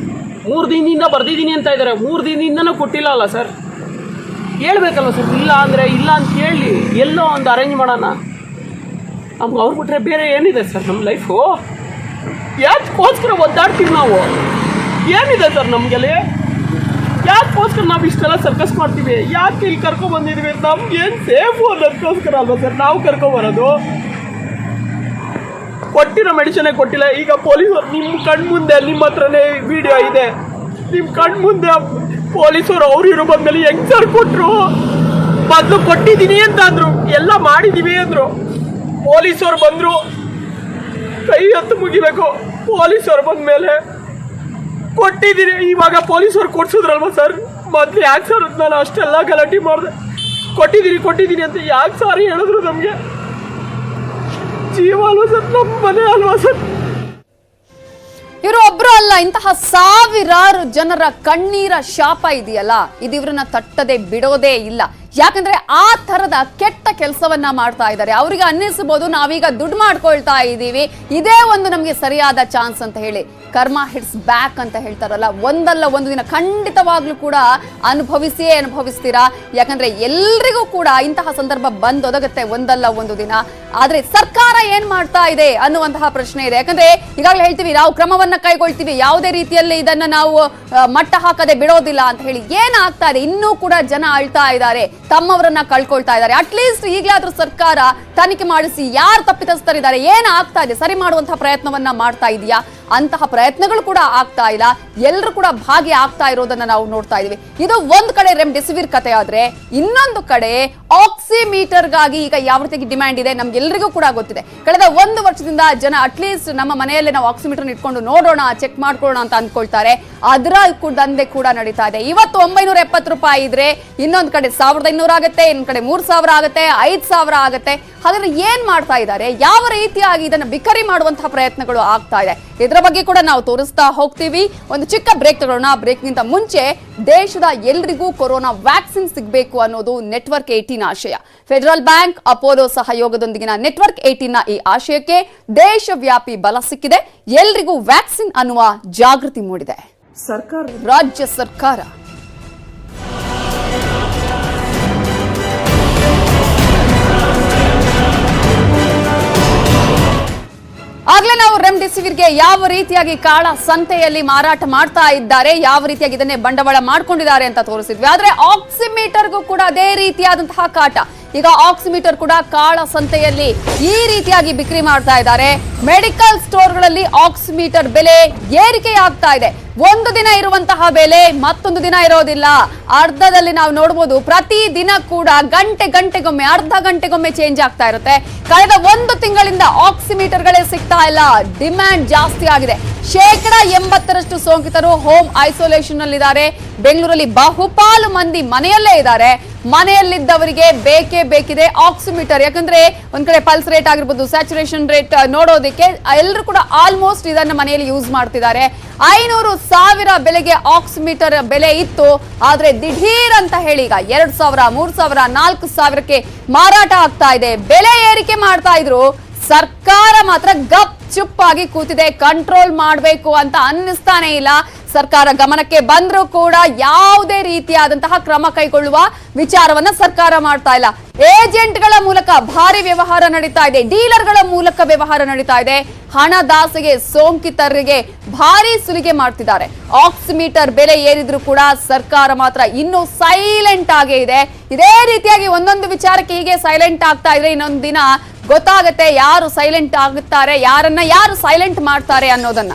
3 ದಿನದಿಂದ ಬರ್ದಿದ್ದೀನಿ ಅಂತ ಇದ್ದಾರೆ, 3 ದಿನದಿಂದನೂ ಕೊಟ್ಟಿಲ್ಲ ಅಲ್ಲ ಸರ್? ಹೇಳ್ಬೇಕಲ್ವ ಸರ್? ಇಲ್ಲ ಅಂದರೆ ಇಲ್ಲ ಅಂತ ಹೇಳಿ ಎಲ್ಲೋ ಒಂದು ಅರೇಂಜ್ ಮಾಡೋಣ. ನಮ್ಗೆ ಅವ್ರು ಬಿಟ್ರೆ ಬೇರೆ ಏನಿದೆ ಸರ್ ನಮ್ಮ ಲೈಫು? ಯಾಕೋಸ್ಕರ ಒದ್ದಾಡ್ತೀವಿ ನಾವು? ಏನಿದೆ ಸರ್ ನಮಗೆಲ್ಲಿ? ಯಾಕೋಸ್ಕರ ನಾವು ಇಷ್ಟೆಲ್ಲ ಸರ್ಕಸ್ ಮಾಡ್ತೀವಿ? ಯಾಕೆ ಇಲ್ಲಿ ಕರ್ಕೊಂಡ್ಬಂದಿದ್ವಿ? ನಮ್ಗೇನು ಸೇಫು ಅನ್ನೋದಕ್ಕೋಸ್ಕರ ಅಲ್ವಾ ಸರ್ ನಾವು ಕರ್ಕೊಂಬರೋದು? ಕೊಟ್ಟಿರೋ ಮೆಡಿಸಿನೇ ಕೊಟ್ಟಿಲ್ಲ. ಈಗ ಪೊಲೀಸರು ನಿಮ್ಮ ಕಣ್ಮುಂದೆ, ನಿಮ್ಮ ಹತ್ರನೇ ವಿಡಿಯೋ ಇದೆ, ನಿಮ್ಮ ಕಣ್ಮುಂದೆ ಪೊಲೀಸರು ಅವ್ರು ಇರೋ ಬಂದ್ಮೇಲೆ ಹೆಂಗ್ ಸರ್ ಕೊಟ್ಟರು? ಮೊದಲು ಕೊಟ್ಟಿದ್ದೀನಿ ಅಂತ ಅಂದರು, ಎಲ್ಲ ಮಾಡಿದ್ದೀವಿ ಅಂದರು. ಪೊಲೀಸರು ಬಂದರು, ಕೈ ಎತ್ತು ಮುಗಿಬೇಕು. ಪೊಲೀಸರು ಬಂದಮೇಲೆ ಕೊಟ್ಟಿದ್ದೀನಿ. ಇವಾಗ ಪೊಲೀಸರು ಕೊಡ್ಸಿದ್ರಲ್ವ ಸರ್? ಮೊದಲು ಯಾಕೆ ಸರ್ ನಾನು ಅಷ್ಟೆಲ್ಲ ಗಲಾಟೆ ಮಾಡಿದೆ? ಕೊಟ್ಟಿದ್ದೀನಿ ಅಂತ ಯಾಕೆ ಸಾರಿ ಹೇಳಿದ್ರು? ನಮಗೆ ಜೀವ ಅಲ್ವಾ ಸರ್, ನಮ್ಮ ಮನೆ ಅಲ್ವಾ ಸರ್? ಇವರು ಒಬ್ರು ಅಲ್ಲ, ಇಂತಹ ಸಾವಿರಾರು ಜನರ ಕಣ್ಣೀರ ಶಾಪ ಇದೆಯಲ್ಲ, ಇದು ಇವ್ರನ್ನ ತಟ್ಟದೆ ಬಿಡೋದೇ ಇಲ್ಲ. ಯಾಕಂದ್ರೆ ಆ ತರದ ಕೆಟ್ಟ ಕೆಲಸವನ್ನ ಮಾಡ್ತಾ ಇದ್ದಾರೆ. ಅವರಿಗೆ ಅನ್ನಿಸಬಹುದು ನಾವೀಗ ದುಡ್ಡು ಮಾಡ್ಕೊಳ್ತಾ ಇದ್ದೀವಿ, ಇದೇ ಒಂದು ನಮ್ಗೆ ಸರಿಯಾದ ಚಾನ್ಸ್ ಅಂತ ಹೇಳಿ. ಕರ್ಮ ಹಿಟ್ಸ್ ಬ್ಯಾಕ್ ಅಂತ ಹೇಳ್ತಾರಲ್ಲ, ಒಂದಲ್ಲ ಒಂದು ದಿನ ಖಂಡಿತವಾಗ್ಲೂ ಕೂಡ ಅನುಭವಿಸ್ತೀರಾ. ಯಾಕಂದ್ರೆ ಎಲ್ರಿಗೂ ಕೂಡ ಇಂತಹ ಸಂದರ್ಭ ಬಂದೊದಗುತ್ತೆ ಒಂದಲ್ಲ ಒಂದು ದಿನ. ಆದ್ರೆ ಸರ್ಕಾರ ಏನ್ ಮಾಡ್ತಾ ಇದೆ ಅನ್ನುವಂತಹ ಪ್ರಶ್ನೆ ಇದೆ. ಯಾಕಂದ್ರೆ ಈಗಾಗಲೇ ಹೇಳ್ತೀವಿ, ನಾವು ಕ್ರಮವನ್ನ ಕೈಗೊಳ್ತೀವಿ, ಯಾವುದೇ ರೀತಿಯಲ್ಲಿ ಇದನ್ನ ನಾವು ಮಟ್ಟ ಹಾಕದೆ ಬಿಡೋದಿಲ್ಲ ಅಂತ ಹೇಳಿ. ಏನಾಗ್ತಾ ಇದೆ? ಇನ್ನೂ ಕೂಡ ಜನ ಅಳ್ತಾ ಇದ್ದಾರೆ, ತಮ್ಮವರನ್ನ ಕಳ್ಕೊಳ್ತಾ ಇದ್ದಾರೆ. ಅಟ್ಲೀಸ್ಟ್ ಈಗಲಾದ್ರೂ ಸರ್ಕಾರ ತನಿಖೆ ಮಾಡಿಸಿ ಯಾರು ತಪ್ಪಿತಸ್ಥರಿದ್ದಾರೆ, ಏನಾಗ್ತಾ ಇದೆ, ಸರಿ ಮಾಡುವಂತಹ ಪ್ರಯತ್ನವನ್ನ ಮಾಡ್ತಾ ಇದೆಯಾ? ಅಂತಹ ಪ್ರಯತ್ನಗಳು ಕೂಡ ಆಗ್ತಾ ಇಲ್ಲ. ಎಲ್ಲರೂ ಕೂಡ ಭಾಗಿ ಆಗ್ತಾ ಇರೋದನ್ನ ನಾವು ನೋಡ್ತಾ ಇದೀವಿ. ಇದು ಒಂದ್ ಕಡೆ ರೆಮ್ಡೆಸಿವಿರ್ ಕತೆ ಆದ್ರೆ, ಇನ್ನೊಂದು ಕಡೆ ಆಕ್ಸಿಮೀಟರ್ಗಾಗಿ ಈಗ ಯಾವ ರೀತಿ ಡಿಮ್ಯಾಂಡ್ ಇದೆ ನಮ್ಗೆಲ್ಲರಿಗೂ ಕೂಡ ಗೊತ್ತಿದೆ. ಕಳೆದ 1 ವರ್ಷದಿಂದ ಜನ ಅಟ್ಲೀಸ್ಟ್ ನಮ್ಮ ಮನೆಯಲ್ಲೇ ನಾವು ಆಕ್ಸಿಮೀಟರ್ ಇಟ್ಕೊಂಡು ನೋಡೋಣ, ಚೆಕ್ ಮಾಡ್ಕೊಳ್ಳೋಣ ಅಂತ ಅಂದ್ಕೊಳ್ತಾರೆ. ಅದರ ದಂಧೆ ಕೂಡ ನಡೀತಾ ಇದೆ. ಇವತ್ತು 970 ರೂಪಾಯಿ ಇದ್ರೆ ಇನ್ನೊಂದು ಕಡೆ 1500 ಆಗುತ್ತೆ, ಇನ್ನೊಂದು ಕಡೆ 3000 ಆಗುತ್ತೆ, 5000 ಆಗುತ್ತೆ. ಹಾಗಾದ್ರೆ ಏನ್ ಮಾಡ್ತಾ ಇದ್ದಾರೆ? ಯಾವ ರೀತಿಯಾಗಿ ಇದನ್ನ ಬಿಕರಿ ಮಾಡುವಂತಹ ಪ್ರಯತ್ನಗಳು ಆಗ್ತಾ ಇದೆ? ಇದರ ಬಗ್ಗೆ ಕೂಡ ನಾವು ತೋರಿಸ್ತಾ ಹೋಗ್ತೀವಿ. ಒಂದು ಚಿಕ್ಕ ಬ್ರೇಕ್ ತಗೊಳ್ಳೋಣ. ಬ್ರೇಕ್ಗಿಂತ ಮುಂಚೆ ದೇಶದ ಎಲ್ರಿಗೂ ಕೊರೋನಾ ವ್ಯಾಕ್ಸಿನ್ ಸಿಗಬೇಕು ಅನ್ನೋದು ನೆಟ್ವರ್ಕ್ 18 ಆಶಯ. ಫೆಡರಲ್ ಬ್ಯಾಂಕ್, ಅಪೋಲೋ ಸಹಯೋಗದೊಂದಿಗಿನ ನೆಟ್ವರ್ಕ್ 18ನ ಈ ಆಶಯಕ್ಕೆ ದೇಶವ್ಯಾಪಿ ಬಲ ಸಿಕ್ಕಿದೆ. ಎಲ್ರಿಗೂ ವ್ಯಾಕ್ಸಿನ್ ಅನ್ನುವ ಜಾಗೃತಿ ಮೂಡಿದೆ. ರಾಜ್ಯ ಸರ್ಕಾರ ಆಗ್ಲೇ ನಾವು ರೆಮ್ಡಿಸಿವಿರ್ಗೆ ಯಾವ ರೀತಿಯಾಗಿ ಕಾಳ ಸಂತೆಯಲ್ಲಿ ಮಾರಾಟ ಮಾಡ್ತಾ ಇದ್ದಾರೆ, ಯಾವ ರೀತಿಯಾಗಿ ಇದನ್ನೇ ಬಂಡವಾಳ ಮಾಡ್ಕೊಂಡಿದ್ದಾರೆ ಅಂತ ತೋರಿಸಿದ್ವಿ. ಆದ್ರೆ ಆಕ್ಸಿಮೀಟರ್ಗೂ ಕೂಡ ಅದೇ ರೀತಿಯಾದಂತಹ ಕಾಟ. ಈಗ ಆಕ್ಸಿಮೀಟರ್ ಕೂಡ ಕಾಳ ಸಂತೆಯಲ್ಲಿ ಈ ರೀತಿಯಾಗಿ ಬಿಕ್ರಿ ಮಾಡ್ತಾ ಇದ್ದಾರೆ. ಮೆಡಿಕಲ್ ಸ್ಟೋರ್ಗಳಲ್ಲಿ ಆಕ್ಸಿಮೀಟರ್ ಬೆಲೆ ಏರಿಕೆಯಾಗ್ತಾ ಇದೆ. ಒಂದು ದಿನ ಇರುವಂತಹ ಬೆಲೆ ಮತ್ತೊಂದು ದಿನ ಇರೋದಿಲ್ಲ. ಅರ್ಧದಲ್ಲಿ ನಾವು ನೋಡಬಹುದು, ಪ್ರತಿ ದಿನ ಕೂಡ ಗಂಟೆಗೊಮ್ಮೆ ಅರ್ಧ ಗಂಟೆಗೊಮ್ಮೆ ಚೇಂಜ್ ಆಗ್ತಾ ಇರುತ್ತೆ. ಕಳೆದ ಒಂದು ತಿಂಗಳಿಂದ ಆಕ್ಸಿಮೀಟರ್ಗಳೇ ಸಿಗ್ತಾ ಇಲ್ಲ. ಡಿಮ್ಯಾಂಡ್ ಜಾಸ್ತಿ ಆಗಿದೆ. 80% ಸೋಂಕಿತರು ಹೋಮ್ ಐಸೋಲೇಷನ್ ನಲ್ಲಿದ್ದಾರೆ. ಬೆಂಗಳೂರಲ್ಲಿ ಬಹುಪಾಲು ಮಂದಿ ಮನೆಯಲ್ಲೇ ಇದ್ದಾರೆ. ಮನೆಯಲ್ಲಿದ್ದವರಿಗೆ ಬೇಕೇ ಬೇಕಿದೆ ಆಕ್ಸಿಮೀಟರ್. ಯಾಕಂದ್ರೆ ಒಂದ್ ಕಡೆ ಪಲ್ಸ್ ರೇಟ್ ಆಗಿರ್ಬೋದು, ಸ್ಯಾಚುರೇಷನ್ ರೇಟ್ ನೋಡೋದಕ್ಕೆ ಎಲ್ಲರೂ ಕೂಡ ಆಲ್ಮೋಸ್ಟ್ ಇದನ್ನ ಮನೆಯಲ್ಲಿ ಯೂಸ್ ಮಾಡ್ತಿದ್ದಾರೆ. 500,000 ಬೆಲೆಗೆ ಆಕ್ಸಿಮೀಟರ್ ಬೆಲೆ ಇತ್ತು. ಆದ್ರೆ ದಿಢೀರ್ ಅಂತ ಹೇಳಿ ಈಗ 2,000, 3,000, 4,000ಕ್ಕೆ ಮಾರಾಟ ಆಗ್ತಾ ಇದೆ. ಬೆಲೆ ಏರಿಕೆ ಮಾಡ್ತಾ ಇದ್ರು. ಸರ್ಕಾರ ಮಾತ್ರ ಗಪ್ ಚುಪ್ಪಾಗಿ ಕೂತಿದೆ. ಕಂಟ್ರೋಲ್ ಮಾಡಬೇಕು ಅಂತ ಅನ್ನಿಸ್ತಾನೆ ಇಲ್ಲ. ಸರ್ಕಾರ ಗಮನಕ್ಕೆ ಬಂದ್ರೂ ಕೂಡ ಯಾವುದೇ ರೀತಿಯಾದಂತಹ ಕ್ರಮ ಕೈಗೊಳ್ಳುವ ವಿಚಾರವನ್ನ ಸರ್ಕಾರ ಮಾಡ್ತಾ ಇಲ್ಲ. ಏಜೆಂಟ್ಗಳ ಮೂಲಕ ಭಾರಿ ವ್ಯವಹಾರ ನಡೀತಾ ಇದೆ. ಡೀಲರ್ಗಳ ಮೂಲಕ ವ್ಯವಹಾರ ನಡೀತಾ ಇದೆ. ಹಣದಾಸೆಗೆ ಸೋಂಕಿತರಿಗೆ ಭಾರಿ ಸುಲಿಗೆ ಮಾಡ್ತಿದ್ದಾರೆ. ಆಕ್ಸಿಮೀಟರ್ ಬೆಲೆ ಏರಿದ್ರು ಕೂಡ ಸರ್ಕಾರ ಮಾತ್ರ ಇನ್ನೂ ಸೈಲೆಂಟ್ ಆಗೇ ಇದೆ. ಇದೇ ರೀತಿಯಾಗಿ ಒಂದೊಂದು ವಿಚಾರಕ್ಕೆ ಹೀಗೆ ಸೈಲೆಂಟ್ ಆಗ್ತಾ ಇದ್ರೆ ಇನ್ನೊಂದು ದಿನ ಗೊತ್ತಾಗುತ್ತೆ ಯಾರು ಸೈಲೆಂಟ್ ಆಗುತ್ತಾರೆ, ಯಾರನ್ನ ಯಾರು ಸೈಲೆಂಟ್ ಮಾಡ್ತಾರೆ ಅನ್ನೋದನ್ನ.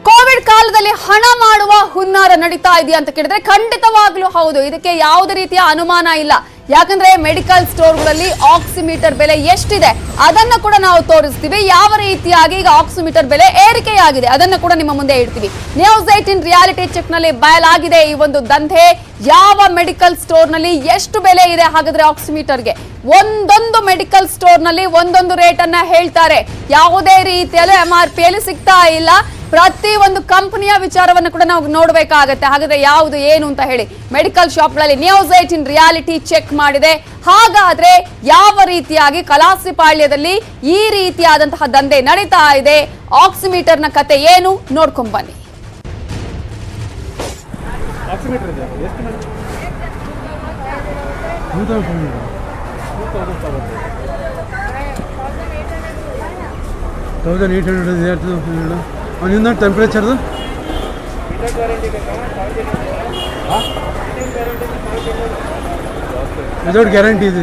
ಕೋವಿಡ್ ಕಾಲದಲ್ಲಿ ಹಣ ಮಾಡುವ ಹುನ್ನಾರ ನಡೀತಾ ಇದೆಯಾ ಅಂತ ಕೇಳಿದ್ರೆ ಖಂಡಿತವಾಗ್ಲೂ ಹೌದು. ಇದಕ್ಕೆ ಯಾವುದೇ ರೀತಿಯ ಅನುಮಾನ ಇಲ್ಲ. ಯಾಕಂದ್ರೆ ಮೆಡಿಕಲ್ ಸ್ಟೋರ್ಗಳಲ್ಲಿ ಆಕ್ಸಿಮೀಟರ್ ಬೆಲೆ ಎಷ್ಟಿದೆ ಅದನ್ನ ಕೂಡ ನಾವು ತೋರಿಸ್ತೀವಿ. ಯಾವ ರೀತಿಯಾಗಿ ಈಗ ಆಕ್ಸಿಮೀಟರ್ ಬೆಲೆ ಏರಿಕೆಯಾಗಿದೆ ಅದನ್ನ ಕೂಡ ನಿಮ್ಮ ಮುಂದೆ ಇಡ್ತೀವಿ. ನ್ಯೂಸ್ 18 ರಿಯಾಲಿಟಿ ಚೆಕ್ ನಲ್ಲಿ ಬಯಲಾಗಿದೆ ಈ ಒಂದು ದಂಧೆ. ಯಾವ ಮೆಡಿಕಲ್ ಸ್ಟೋರ್ ನಲ್ಲಿ ಎಷ್ಟು ಬೆಲೆ ಇದೆ ಹಾಗಾದ್ರೆ ಆಕ್ಸಿಮೀಟರ್ಗೆ? ಒಂದೊಂದು ಮೆಡಿಕಲ್ ಸ್ಟೋರ್ ನಲ್ಲಿ ಒಂದೊಂದು ರೇಟ್ ಅನ್ನ ಹೇಳ್ತಾರೆ. ಯಾವುದೇ ರೀತಿಯಲ್ಲಿ MRP ಯಲ್ಲಿ ಸಿಗ್ತಾ ಇಲ್ಲ. ಪ್ರತಿ ಒಂದು ಕಂಪನಿಯ ವಿಚಾರವನ್ನು ಕೂಡ ನಾವು ನೋಡಬೇಕಾಗತ್ತೆ. ಹಾಗಾದ್ರೆ ಯಾವುದು ಏನು ಅಂತ ಹೇಳಿ ಮೆಡಿಕಲ್ ಶಾಪ್ಗಳಲ್ಲಿ ನ್ಯೂಸ್ 18 ರಿಯಾಲಿಟಿ ಚೆಕ್ ಮಾಡಿದೆ. ಹಾಗಾದ್ರೆ ಯಾವ ರೀತಿಯಾಗಿ ಕಲಾಸಿಪಾಳ್ಯದಲ್ಲಿ ಈ ರೀತಿಯಾದಂತಹ ದಂಧೆ ನಡೀತಾ ಇದೆ, ಆಕ್ಸಿಮೀಟರ್ನ ಕತೆ ಏನು ನೋಡ್ಕೊಂಡ್ ಬನ್ನಿ. ನಿನ್ನ ಟೆಂಪ್ರೇಚರ್ದು ವಿದೌಟ್ ಗ್ಯಾರಂಟಿ ಇದೆ.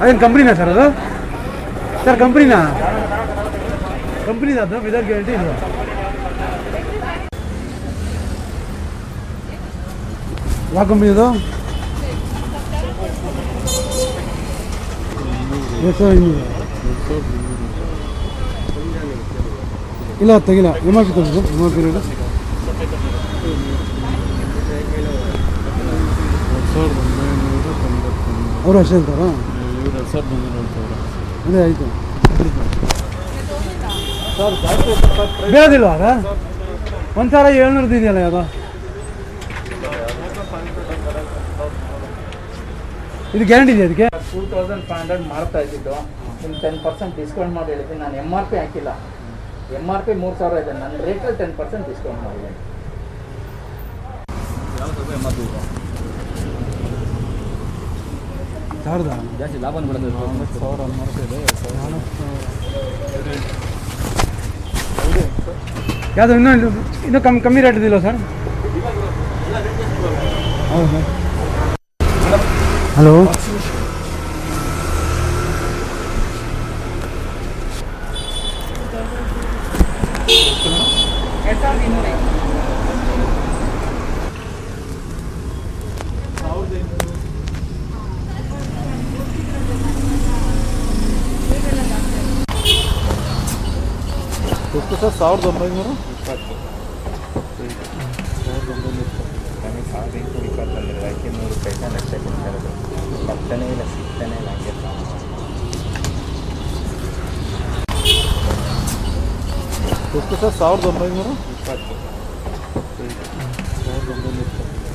ಅದೇನು ಕಂಪ್ನಿನಾ ಸರ್ ಅದು? ಸರ್ ಕಂಪ್ನಿನಾ ಅದು ವಿದೌಟ್ ಗ್ಯಾರಂಟಿ ಇಲ್ವಾ? ಯಾವ ಕಂಪ್ನಿ ಅದು? 2,500 ಇಲ್ಲ ತೆಗಿಲ್ಲ. MRP ತಗೋದು. MRP ರೇಟ್ ಅವರು ಅಷ್ಟೇ ಅಂತಾರ? ಅದೇ ಆಯಿತು. ಬೇಡದಿಲ್ವ ಆಗ? 1,700 ಇದೆಯಲ್ಲ ಅದು. ಇದು ಗ್ಯಾರಂಟಿ ಇದೆ ಅದಕ್ಕೆ? 2,500 ಮಾಡ್ತಾ ಇದ್ದಿದ್ದು. ನಿಮ್ಗೆ 10% ಡಿಸ್ಕೌಂಟ್ ಮಾಡಿ ಹೇಳಿದ್ದೀನಿ. ನಾನು MRP ಹಾಕಿಲ್ಲ. MRP 3,000 ಇದೆ. ನನ್ನ ರೇಟಲ್ಲಿ 10% ಡಿಸ್ಕೌಂಟ್ ಮಾಡಿದ್ದೀನಿ. ಸಾವಿರದ ಜಾಸ್ತಿ ಲಾಭ ಬಿಡೋದು. 1,000 MRP ಇದೆ. ಯಾವುದು ಇನ್ನೂ ಕಮ್ಮಿ ರೇಟ್ ಇದಿಲ್ಲ ಸರ್? ಹೌದು. ಹಲೋ ಎಷ್ಟು ಸರ್? 1,900. 1,820 ರೂಪಾಯಿ ಲಕ್ಷ ಕೊಡ್ತಾಯಿರೋದು. ಬರ್ತಾನೆ ಇಲ್ಲ, ಸಿಗ್ತಾನೆ ಇಲ್ಲ. ಹಂಗೆ ಎಷ್ಟು ಸರ್? 1,900.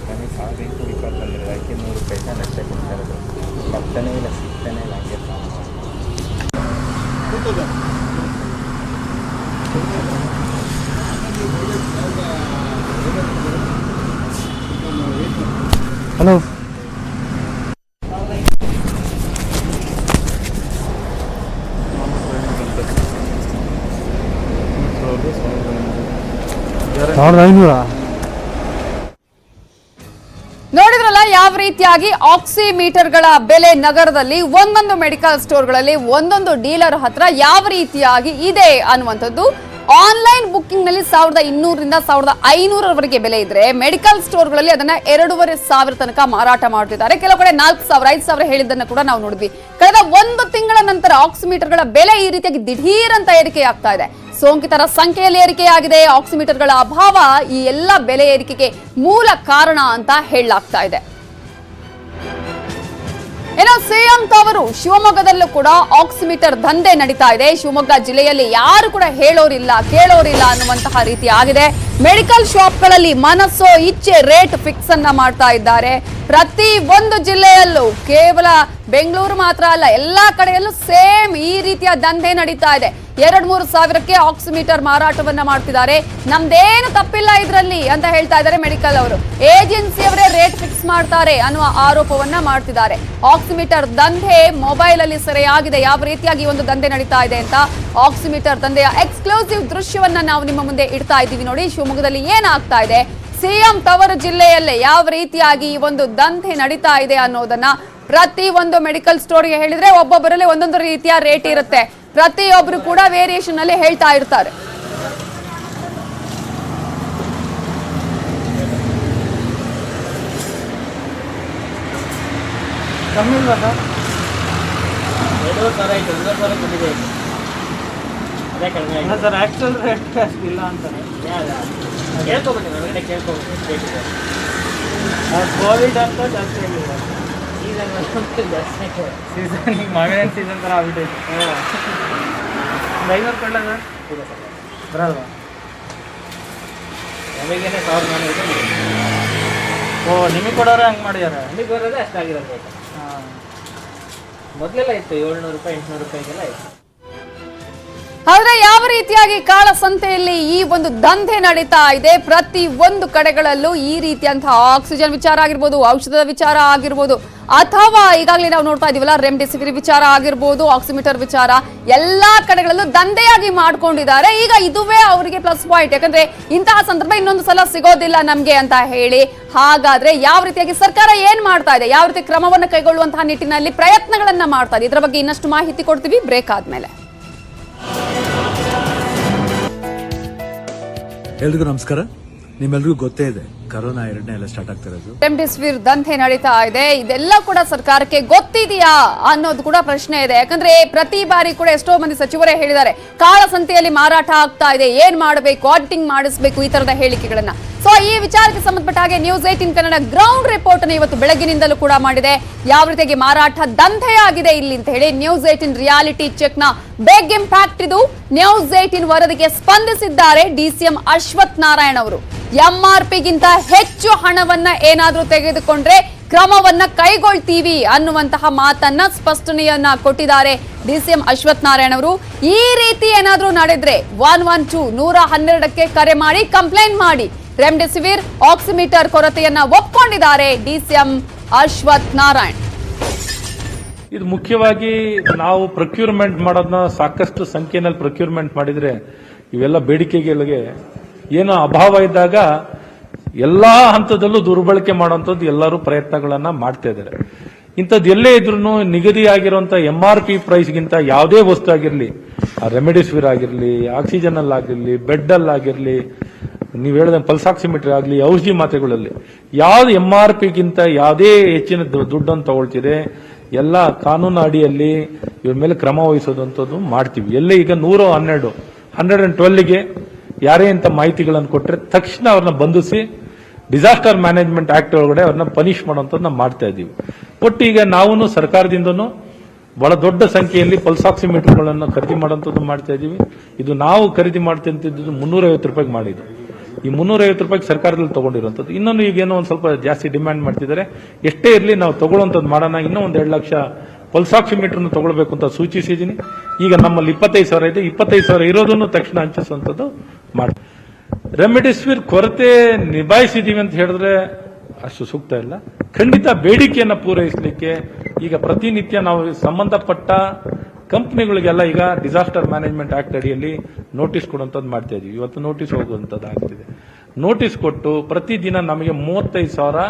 1,820 ರೂಪಾಯಿ ಲಕ್ಷ ಕೊಡ್ತಾಯಿರೋದು. ಬರ್ತಾನೆ ಇಲ್ಲ, ಸಿಗ್ತಾನೆ ಇಲ್ಲ. ಹಂಗೆ ಹಲೋ 1500. ನೋಡಿದ್ರಲ್ಲ ಯಾವ ರೀತಿಯಾಗಿ ಆಕ್ಸಿಮೀಟರ್ಗಳ ಬೆಲೆ ನಗರದಲ್ಲಿ ಒಂದೊಂದು ಮೆಡಿಕಲ್ ಸ್ಟೋರ್ಗಳಲ್ಲಿ ಒಂದೊಂದು ಡೀಲರ್ ಹತ್ರ ಯಾವ ರೀತಿಯಾಗಿ ಇದೆ ಅನ್ನುವಂಥದ್ದು. ಆನ್ಲೈನ್ ಬುಕ್ಕಿಂಗ್ ನಲ್ಲಿ 1200ರಿಂದ 1500ರವರೆಗೆ ಬೆಲೆ ಇದ್ರೆ ಮೆಡಿಕಲ್ ಸ್ಟೋರ್ಗಳಲ್ಲಿ ಅದನ್ನ 2500 ತನಕ ಮಾರಾಟ ಮಾಡ್ತಿದ್ದಾರೆ. ಕೆಲವು ಕಡೆ 4000 5000 ಹೇಳಿದ್ದನ್ನ ಕೂಡ ನಾವು ನೋಡಿದ್ವಿ. ಕಳೆದ ಒಂದು ತಿಂಗಳ ನಂತರ ಆಕ್ಸಿಮೀಟರ್ಗಳ ಬೆಲೆ ಈ ರೀತಿಯಾಗಿ ದಿಢೀರ್ ಅಂತ ಏರಿಕೆಯಾಗ್ತಾ ಇದೆ. ಸೋಂಕಿತರ ಸಂಖ್ಯೆಯಲ್ಲಿ ಏರಿಕೆಯಾಗಿದೆ. ಆಕ್ಸಿಮೀಟರ್ಗಳ ಅಭಾವ ಈ ಎಲ್ಲ ಬೆಲೆ ಏರಿಕೆಗೆ ಮೂಲ ಕಾರಣ ಅಂತ ಹೇಳಲಾಗ್ತಾ ಇದೆ. ಏನೋ ಸಿಎಂ ತವರು ಶಿವಮೊಗ್ಗದಲ್ಲೂ ಕೂಡ ಆಕ್ಸಿಮೀಟರ್ ದಂಧೆ ನಡೀತಾ ಇದೆ. ಶಿವಮೊಗ್ಗ ಜಿಲ್ಲೆಯಲ್ಲಿ ಯಾರು ಕೂಡ ಹೇಳೋರಿಲ್ಲ ಕೇಳೋರಿಲ್ಲ ಅನ್ನುವಂತಹ ರೀತಿ ಆಗಿದೆ. ಮೆಡಿಕಲ್ ಶಾಪ್ಗಳಲ್ಲಿ ಮನಸ್ಸೋ ಇಚ್ಛೆ ರೇಟ್ ಫಿಕ್ಸ್ ಅನ್ನ ಮಾಡ್ತಾ ಇದ್ದಾರೆ. ಪ್ರತಿ ಒಂದು ಜಿಲ್ಲೆಯಲ್ಲೂ, ಕೇವಲ ಬೆಂಗಳೂರು ಮಾತ್ರ ಅಲ್ಲ, ಎಲ್ಲಾ ಕಡೆಯಲ್ಲೂ ಸೇಮ್ ಈ ರೀತಿಯ ದಂಧೆ ನಡೀತಾ ಇದೆ. 2-3 ಸಾವಿರಕ್ಕೆ ಆಕ್ಸಿಮೀಟರ್ ಮಾರಾಟವನ್ನ ಮಾಡ್ತಿದ್ದಾರೆ. ನಮ್ದೇನು ತಪ್ಪಿಲ್ಲ ಇದರಲ್ಲಿ ಅಂತ ಹೇಳ್ತಾ ಇದ್ದಾರೆ ಮೆಡಿಕಲ್ ಅವರು. ಏಜೆನ್ಸಿಯವರೇ ರೇಟ್ ಫಿಕ್ಸ್ ಮಾಡ್ತಾರೆ ಅನ್ನುವ ಆರೋಪವನ್ನ ಮಾಡ್ತಿದ್ದಾರೆ. ಆಕ್ಸಿಮೀಟರ್ ದಂಧೆ ಮೊಬೈಲ್ ಅಲ್ಲಿ ಸೆರೆಯಾಗಿದೆ. ಯಾವ ರೀತಿಯಾಗಿ ಒಂದು ದಂಧೆ ನಡೀತಾ ಇದೆ ಅಂತ ಆಕ್ಸಿಮೀಟರ್ ದಂಧೆಯ ಎಕ್ಸ್ಕ್ಲೂಸಿವ್ ದೃಶ್ಯವನ್ನ ನಾವು ನಿಮ್ಮ ಮುಂದೆ ಇಡ್ತಾ ಇದ್ದೀವಿ. ನೋಡಿ, ಶಿವಮೊಗ್ಗದಲ್ಲಿ ಏನಾಗ್ತಾ ಇದೆ, ಸಿಎಂ ತವರು ಜಿಲ್ಲೆಯಲ್ಲೇ ಯಾವ ರೀತಿಯಾಗಿ ಈ ಒಂದು ದಂಧೆ ನಡೀತಾ ಇದೆ ಅನ್ನೋದನ್ನ ಪ್ರತಿ ಒಂದು ಮೆಡಿಕಲ್ ಸ್ಟೋರ್ಗೆ ಹೇಳಿದ್ರೆ ಒಬ್ಬೊಬ್ಬರಲ್ಲಿ ಒಂದೊಂದು ರೀತಿಯ ರೇಟ್ ಇರುತ್ತೆ. ಪ್ರತಿಯೊಬ್ರು ಕೂಡ ವೇರಿಯೇಷನ್ ಅಲ್ಲಿ ಹೇಳ್ತಾ ಇರ್ತಾರೆ. ಕಮ್ಮಿ ಇಲ್ಲ ಸರ್, 2,500 ಬಂದಿದೆ. ಅದೇ ಕಡಿಮೆ ಇಲ್ಲ ಸರ್, ಆ್ಯಕ್ಚುಲ್ ರೇಟ್ ಅಷ್ಟಿಲ್ಲ ಅಂತಾರೆ. ಕೇಳ್ಕೊಬನ್ನಿ, ಹೊರಗಡೆ ಕೇಳ್ಕೊಬನ್ನಿ. ಕೋವಿಡ್ ಅಂತ ಜಾಸ್ತಿ ಆಗಿದೆ. ಸೀಸನ್ ಜಾಸ್ತಿ ಸೀಸನ್ ಈಗ ಮಾವಿನ ಸೀಸನ್ ಥರ ಆಗ್ಬಿಟ್ಟೈತೆ. 500 ಕೊಡಲ ಸರ್? ಬರಲ್ವಾ? ನಮಗೇನೆ 1400. ಓ, ನಿಮಗೆ ಕೊಡೋರೆ ಹಂಗೆ ಮಾಡಿದಾರೆ. ನಮಗೆ ಬರೋದೇ ಅಷ್ಟಾಗಿರೋದು. ಹಾಂ, ಮೊದಲೆಲ್ಲ ಇತ್ತು 700 ರೂಪಾಯಿ 800 ರೂಪಾಯಿಗೆಲ್ಲ ಇತ್ತು. ಆದ್ರೆ ಯಾವ ರೀತಿಯಾಗಿ ಕಾಳಸಂತೆಯಲ್ಲಿ ಈ ಒಂದು ದಂಧೆ ನಡೀತಾ ಇದೆ. ಪ್ರತಿ ಒಂದು ಕಡೆಗಳಲ್ಲೂ ಈ ರೀತಿಯಂತಹ ಆಕ್ಸಿಜನ್ ವಿಚಾರ ಆಗಿರ್ಬೋದು, ಔಷಧದ ವಿಚಾರ ಆಗಿರ್ಬೋದು, ಅಥವಾ ಈಗಾಗಲೇ ನಾವು ನೋಡ್ತಾ ಇದೀವಲ್ಲ ರೆಮ್ಡೆಸಿವಿರ್ ವಿಚಾರ ಆಗಿರ್ಬೋದು, ಆಕ್ಸಿಮೀಟರ್ ವಿಚಾರ, ಎಲ್ಲಾ ಕಡೆಗಳಲ್ಲೂ ದಂಧೆಯಾಗಿ ಮಾಡ್ಕೊಂಡಿದ್ದಾರೆ. ಈಗ ಇದುವೇ ಅವರಿಗೆ ಪ್ಲಸ್ ಪಾಯಿಂಟ್. ಯಾಕಂದ್ರೆ ಇಂತಹ ಸಂದರ್ಭ ಇನ್ನೊಂದು ಸಲ ಸಿಗೋದಿಲ್ಲ ನಮ್ಗೆ ಅಂತ ಹೇಳಿ. ಹಾಗಾದ್ರೆ ಯಾವ ರೀತಿಯಾಗಿ ಸರ್ಕಾರ ಏನ್ ಮಾಡ್ತಾ ಇದೆ, ಯಾವ ರೀತಿ ಕ್ರಮವನ್ನು ಕೈಗೊಳ್ಳುವಂತಹ ನಿಟ್ಟಿನಲ್ಲಿ ಪ್ರಯತ್ನಗಳನ್ನ ಮಾಡ್ತಾ ಇದೆ, ಇದರ ಬಗ್ಗೆ ಇನ್ನಷ್ಟು ಮಾಹಿತಿ ಕೊಡ್ತೀವಿ ಬ್ರೇಕ್ ಆದ್ಮೇಲೆ. ಎಲ್ರಿಗೂ ನಮಸ್ಕಾರ. ನಿಮ್ಮೆಲ್ರಿಗೂ ಗೊತ್ತೇ ಇದೆ, ಕರೋನಾ 2ನೇ ಅಲೆ ಸ್ಟಾರ್ಟ್ ಆಗ್ತಿರೋದು. ರೆಮ್ಡೆಸಿವಿರ್ ದಂಧೆ ನಡೀತಾ ಇದೆ. ಇದೆಲ್ಲ ಕೂಡ ಸರ್ಕಾರಕ್ಕೆ ಗೊತ್ತಿದೆಯಾ ಅನ್ನೋದು ಕೂಡ ಪ್ರಶ್ನೆ ಇದೆ. ಯಾಕಂದ್ರೆ ಪ್ರತಿ ಬಾರಿ ಕೂಡ ಎಷ್ಟೋ ಮಂದಿ ಸಚಿವರೇ ಹೇಳಿದ್ದಾರೆ, ಕಾಳಸಂತೆಯಲ್ಲಿ ಮಾರಾಟ ಆಗ್ತಾ ಇದೆ, ಏನ್ ಮಾಡಬೇಕು, ಆಡಿಟಿಂಗ್ ಮಾಡಿಸಬೇಕು, ಈ ತರದ ಹೇಳಿಕೆಗಳನ್ನ. ಸೊ ಈ ವಿಚಾರಕ್ಕೆ ಸಂಬಂಧಪಟ್ಟ ಹಾಗೆ ನ್ಯೂಸ್ 18 ಕನ್ನಡ ಗ್ರೌಂಡ್ ರಿಪೋರ್ಟ್ ಅನ್ನು ಇವತ್ತು ಬೆಳಗಿನಿಂದಲೂ ಕೂಡ ಮಾಡಿದೆ. ಯಾವ ರೀತಿಯಾಗಿ ಮಾರಾಟ ದಂಧೆಯಾಗಿದೆ ಇಲ್ಲಿ ಅಂತ ಹೇಳಿ ನ್ಯೂಸ್ 18 ರಿಯಾಲಿಟಿ ಚೆಕ್ ನ ಬಿಗ್ ಇಂಪ್ಯಾಕ್ಟ್ ಇದು. ನ್ಯೂಸ್ 18 ವರದಿಗೆ ಸ್ಪಂದಿಸಿದ್ದಾರೆ ಡಿಸಿಎಂ ಅಶ್ವಥ್ ನಾರಾಯಣ್ ಅವರು. ಎಂಆರ್ಪಿಗಿಂತ ಹೆಚ್ಚು ಹಣವನ್ನ ಏನಾದ್ರೂ ತೆಗೆದುಕೊಂಡ್ರೆ ಕ್ರಮವನ್ನ ಕೈಗೊಳ್ತೀವಿ ಅನ್ನುವಂತಹ ಮಾತನ್ನ ಸ್ಪಷ್ಟನೆಯನ್ನ ಕೊಟ್ಟಿದ್ದಾರೆ ಡಿಸಿಎಂ ಅಶ್ವಥ್ ನಾರಾಯಣ್ ಅವರು. ಈ ರೀತಿ ಏನಾದ್ರೂ ನಡೆದ್ರೆ 112 112ಕ್ಕೆ ಕರೆ ಮಾಡಿ ಕಂಪ್ಲೇಂಟ್ ಮಾಡಿ. ರೆಮ್ಡೆಸಿವಿರ್ ಆಕ್ಸಿಮೀಟರ್ ಕೊರತೆಯನ್ನ ಒಪ್ಕೊಂಡಿದ್ದಾರೆ ಡಿಸಿಎಂ ಅಶ್ವಥ್ ನಾರಾಯಣ್. ಇದು ಮುಖ್ಯವಾಗಿ ನಾವು ಪ್ರೊಕ್ಯೂರ್ಮೆಂಟ್ ಮಾಡೋದನ್ನ ಸಾಕಷ್ಟು ಸಂಖ್ಯೆಯಲ್ಲಿ ಪ್ರೊಕ್ಯೂರ್ಮೆಂಟ್ ಮಾಡಿದ್ರೆ ಇವೆಲ್ಲ ಬೇಡಿಕೆಗಳಿಗೆ ಏನೋ ಅಭಾವ ಇದ್ದಾಗ ಎಲ್ಲಾ ಹಂತದಲ್ಲೂ ದುರ್ಬಳಕೆ ಮಾಡುವಂಥದ್ದು ಎಲ್ಲರೂ ಪ್ರಯತ್ನಗಳನ್ನ ಮಾಡ್ತಾ ಇದ್ದಾರೆ. ಇಂಥದ್ದು ಎಲ್ಲೇ ಇದ್ರೂ ನಿಗದಿಯಾಗಿರುವಂತ MRP ಪ್ರೈಸ್ಗಿಂತ ಯಾವುದೇ ವಸ್ತು ಆಗಿರಲಿ, ರೆಮಿಡಿಸಿವಿರ್ ಆಗಿರಲಿ, ಆಕ್ಸಿಜನ್ ಅಲ್ಲಾಗಿರ್ಲಿ, ಬೆಡ್ ಅಲ್ಲಾಗಿರ್ಲಿ, ನೀವು ಹೇಳಿದ ಪಲ್ಸ್ ಆಕ್ಸಿಮೀಟರ್ ಆಗಲಿ, ಔಷಧಿ ಮಾತ್ರೆಗಳಲ್ಲಿ ಯಾವ್ದು MRPಗಿಂತ ಯಾವುದೇ ಹೆಚ್ಚಿನ ದುಡ್ಡನ್ನು ತಗೊಳ್ತಿದೆ ಎಲ್ಲ ಕಾನೂನು ಅಡಿಯಲ್ಲಿ ಇವ್ರ ಮೇಲೆ ಕ್ರಮ ವಹಿಸೋದಂಥದ್ದು ಮಾಡ್ತೀವಿ. ಎಲ್ಲೇ ಈಗ 112 112ಗೆ ಯಾರೇ ಇಂಥ ಮಾಹಿತಿಗಳನ್ನು ಕೊಟ್ಟರೆ ತಕ್ಷಣ ಅವ್ರನ್ನ ಬಂಧಿಸಿ ಡಿಸಾಸ್ಟರ್ ಮ್ಯಾನೇಜ್ಮೆಂಟ್ ಆಕ್ಟ್ ಒಳಗಡೆ ಅವ್ರನ್ನ ಪನಿಷ್ ಮಾಡುವಂಥದ್ದು ನಾವು ಮಾಡ್ತಾ ಇದ್ದೀವಿ. ಒಟ್ಟು ಈಗ ನಾವು ಸರ್ಕಾರದಿಂದನೂ ಬಹಳ ದೊಡ್ಡ ಸಂಖ್ಯೆಯಲ್ಲಿ ಪಲ್ಸ್ ಆಕ್ಸಿಮೀಟರ್ಗಳನ್ನು ಖರೀದಿ ಮಾಡುವಂಥದ್ದು ಮಾಡ್ತಾ ಇದ್ದೀವಿ. ಇದು ನಾವು ಖರೀದಿ ಮಾಡ್ತಿದ್ದು 350 ರೂಪಾಯಿಗೆ ಮಾಡಿದ್ದು. ಈ 350 ರೂಪಾಯಿಗೆ ಸರ್ಕಾರದಲ್ಲಿ ತಗೊಂಡಿರುವಂಥದ್ದು. ಇನ್ನೊಂದು ಈಗೇನೋ ಒಂದು ಸ್ವಲ್ಪ ಜಾಸ್ತಿ ಡಿಮ್ಯಾಂಡ್ ಮಾಡ್ತಿದ್ದಾರೆ. ಎಷ್ಟೇ ಇರಲಿ ನಾವು ತಗೊಳ್ಳುವಂಥದ್ದು ಮಾಡೋಣ. ಇನ್ನೂ ಒಂದು 2 ಲಕ್ಷ ಪಲ್ಸ್ ಆಕ್ಸಿಮೀಟರ್ನ ತಗೊಳ್ಬೇಕು ಅಂತ ಸೂಚಿಸಿದ್ದೀನಿ. ಈಗ ನಮ್ಮಲ್ಲಿ 25,000 ಇದೆ. 25,000 ಇರೋದನ್ನು ತಕ್ಷಣ ಹಂಚಿಸುವಂಥದ್ದು ಮಾಡಿ. ರೆಮಿಡಿಸಿವಿರ್ ಕೊರತೆ ನಿಭಾಯಿಸಿದೀವಿ ಅಂತ ಹೇಳಿದ್ರೆ ಅಷ್ಟು ಸೂಕ್ತ ಇಲ್ಲ. ಖಂಡಿತ ಬೇಡಿಕೆಯನ್ನು ಪೂರೈಸಲಿಕ್ಕೆ ಈಗ ಪ್ರತಿನಿತ್ಯ ನಾವು ಸಂಬಂಧಪಟ್ಟ ಕಂಪ್ನಿಗಳಿಗೆಲ್ಲ ಈಗ ಡಿಸಾಸ್ಟರ್ ಮ್ಯಾನೇಜ್ಮೆಂಟ್ ಆಕ್ಟ್ ಅಡಿಯಲ್ಲಿ ನೋಟಿಸ್ ಕೊಡುವಂಥದ್ದು ಮಾಡ್ತಾ ಇದೀವಿ. ಇವತ್ತು ನೋಟಿಸ್ ಹೋಗುವಂಥದ್ದು ಆಗ್ತಿದೆ. ನೋಟಿಸ್ ಕೊಟ್ಟು ಪ್ರತಿದಿನ ನಮಗೆ 35,000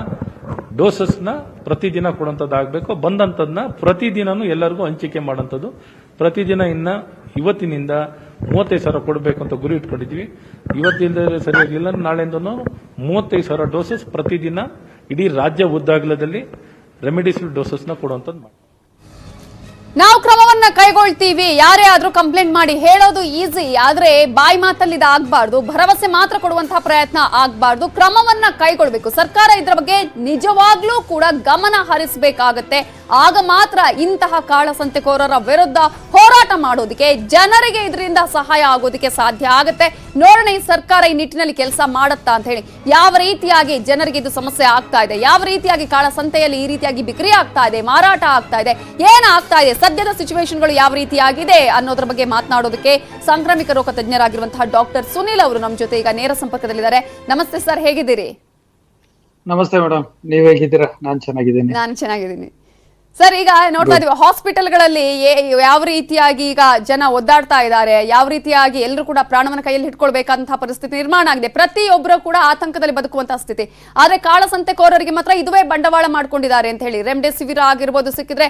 ಡೋಸಸ್ನ ಪ್ರತಿದಿನ ಕೊಡುವಂಥದ್ದಾಗಬೇಕು. ಬಂದಂಥದ್ದನ್ನ ಪ್ರತಿದಿನನೂ ಎಲ್ಲರಿಗೂ ಹಂಚಿಕೆ ಮಾಡೋಂಥದ್ದು. ಪ್ರತಿದಿನ ಇವತ್ತಿನಿಂದ 35,000 ಕೊಡಬೇಕು ಅಂತ ಗುರಿ ಇಟ್ಕೊಂಡಿದ್ವಿ. ಇವತ್ತಿಂದ ಸರಿಯಾಗಿಲ್ಲ, ನಾಳೆಯಿಂದನೂ 35,000 ಡೋಸಸ್ ಪ್ರತಿದಿನ ಇಡೀ ರಾಜ್ಯ ಉದ್ದಾಗಲದಲ್ಲಿ ರೆಮಿಡಿಸಿವಿರ್ ಡೋಸಸ್ನ ಕೊಡುವಂಥದ್ದು ಮಾಡಿ. ನಾವು ಕ್ರಮವನ್ನ ಕೈಗೊಳ್ತೀವಿ, ಯಾರೇ ಆದ್ರೂ ಕಂಪ್ಲೇಂಟ್ ಮಾಡಿ ಹೇಳೋದು ಈಸಿ, ಆದ್ರೆ ಬಾಯಿ ಮಾತಲ್ಲಿ ಇದು ಆಗ್ಬಾರ್ದು, ಭರವಸೆ ಮಾತ್ರ ಕೊಡುವಂತಹ ಪ್ರಯತ್ನ ಆಗ್ಬಾರ್ದು. ಕ್ರಮವನ್ನ ಕೈಗೊಳ್ಬೇಕು. ಸರ್ಕಾರ ಇದ್ರ ಬಗ್ಗೆ ನಿಜವಾಗ್ಲೂ ಕೂಡ ಗಮನ ಹರಿಸಬೇಕಾಗತ್ತೆ. ಆಗ ಮಾತ್ರ ಇಂತಹ ಕಾಳಸಂತೆಕೋರರ ವಿರುದ್ಧ ಹೋರಾಟ ಮಾಡೋದಕ್ಕೆ, ಜನರಿಗೆ ಇದರಿಂದ ಸಹಾಯ ಆಗೋದಕ್ಕೆ ಸಾಧ್ಯ ಆಗುತ್ತೆ. ನೋಡೋಣ ಈ ಸರ್ಕಾರ ಈ ನಿಟ್ಟಿನಲ್ಲಿ ಕೆಲಸ ಮಾಡುತ್ತಾ ಅಂತ ಹೇಳಿ. ಯಾವ ರೀತಿಯಾಗಿ ಜನರಿಗೆ ಇದು ಸಮಸ್ಯೆ ಆಗ್ತಾ ಇದೆ, ಯಾವ ರೀತಿಯಾಗಿ ಕಾಳಸಂತೆಯಲ್ಲಿ ಈ ರೀತಿಯಾಗಿ ಬಿಕ್ರಿ ಆಗ್ತಾ ಇದೆ, ಮಾರಾಟ ಆಗ್ತಾ ಇದೆ, ಏನಾಗ್ತಾ ಇದೆ, ಸದ್ಯದ ಸಿಚುವೇಶನ್ಗಳು ಯಾವ ರೀತಿಯಾಗಿದೆ ಅನ್ನೋದ್ರ ಬಗ್ಗೆ ಮಾತನಾಡೋದಕ್ಕೆ ಸಾಂಕ್ರಾಮಿಕ ರೋಗ ತಜ್ಞರಾಗಿರುವಂತಹ ಡಾಕ್ಟರ್ ಸುನೀಲ್ ಅವರು ನಮ್ಮ ಜೊತೆ ಈಗ ನೇರ ಸಂಪರ್ಕದಲ್ಲಿದ್ದಾರೆ. ನಮಸ್ತೆ ಸರ್, ಹೇಗಿದ್ದೀರಿ? ನಮಸ್ತೆ ಮೇಡಮ್, ನೀವ್ ಹೇಗಿದ್ದೀರಾ? ನಾನು ಚೆನ್ನಾಗಿದ್ದೀನಿ ಸರ್. ಈಗ ನೋಡ್ತಾ ಇದೀವಿ ಹಾಸ್ಪಿಟಲ್ಗಳಲ್ಲಿ ಯಾವ ರೀತಿಯಾಗಿ ಈಗ ಜನ ಒದ್ದಾಡ್ತಾ ಇದ್ದಾರೆ, ಯಾವ ರೀತಿಯಾಗಿ ಎಲ್ಲರೂ ಕೂಡ ಪ್ರಾಣವನ್ನ ಕೈಯಲ್ಲಿ ಇಟ್ಕೊಳ್ಬೇಕಂತಹ ಪರಿಸ್ಥಿತಿ ನಿರ್ಮಾಣ ಆಗಿದೆ. ಪ್ರತಿಯೊಬ್ಬರು ಕೂಡ ಆತಂಕದಲ್ಲಿ ಬದುಕುವಂತಹ ಸ್ಥಿತಿ. ಆದ್ರೆ ಕಾಳಸಂತೆಕೋರರಿಗೆ ಮಾತ್ರ ಇದುವೇ ಬಂಡವಾಳ ಮಾಡ್ಕೊಂಡಿದ್ದಾರೆ ಅಂತ ಹೇಳಿ. ರೆಮ್ಡೆಸಿವಿರ್ ಆಗಿರ್ಬೋದು, ಸಿಕ್ಕಿದ್ರೆ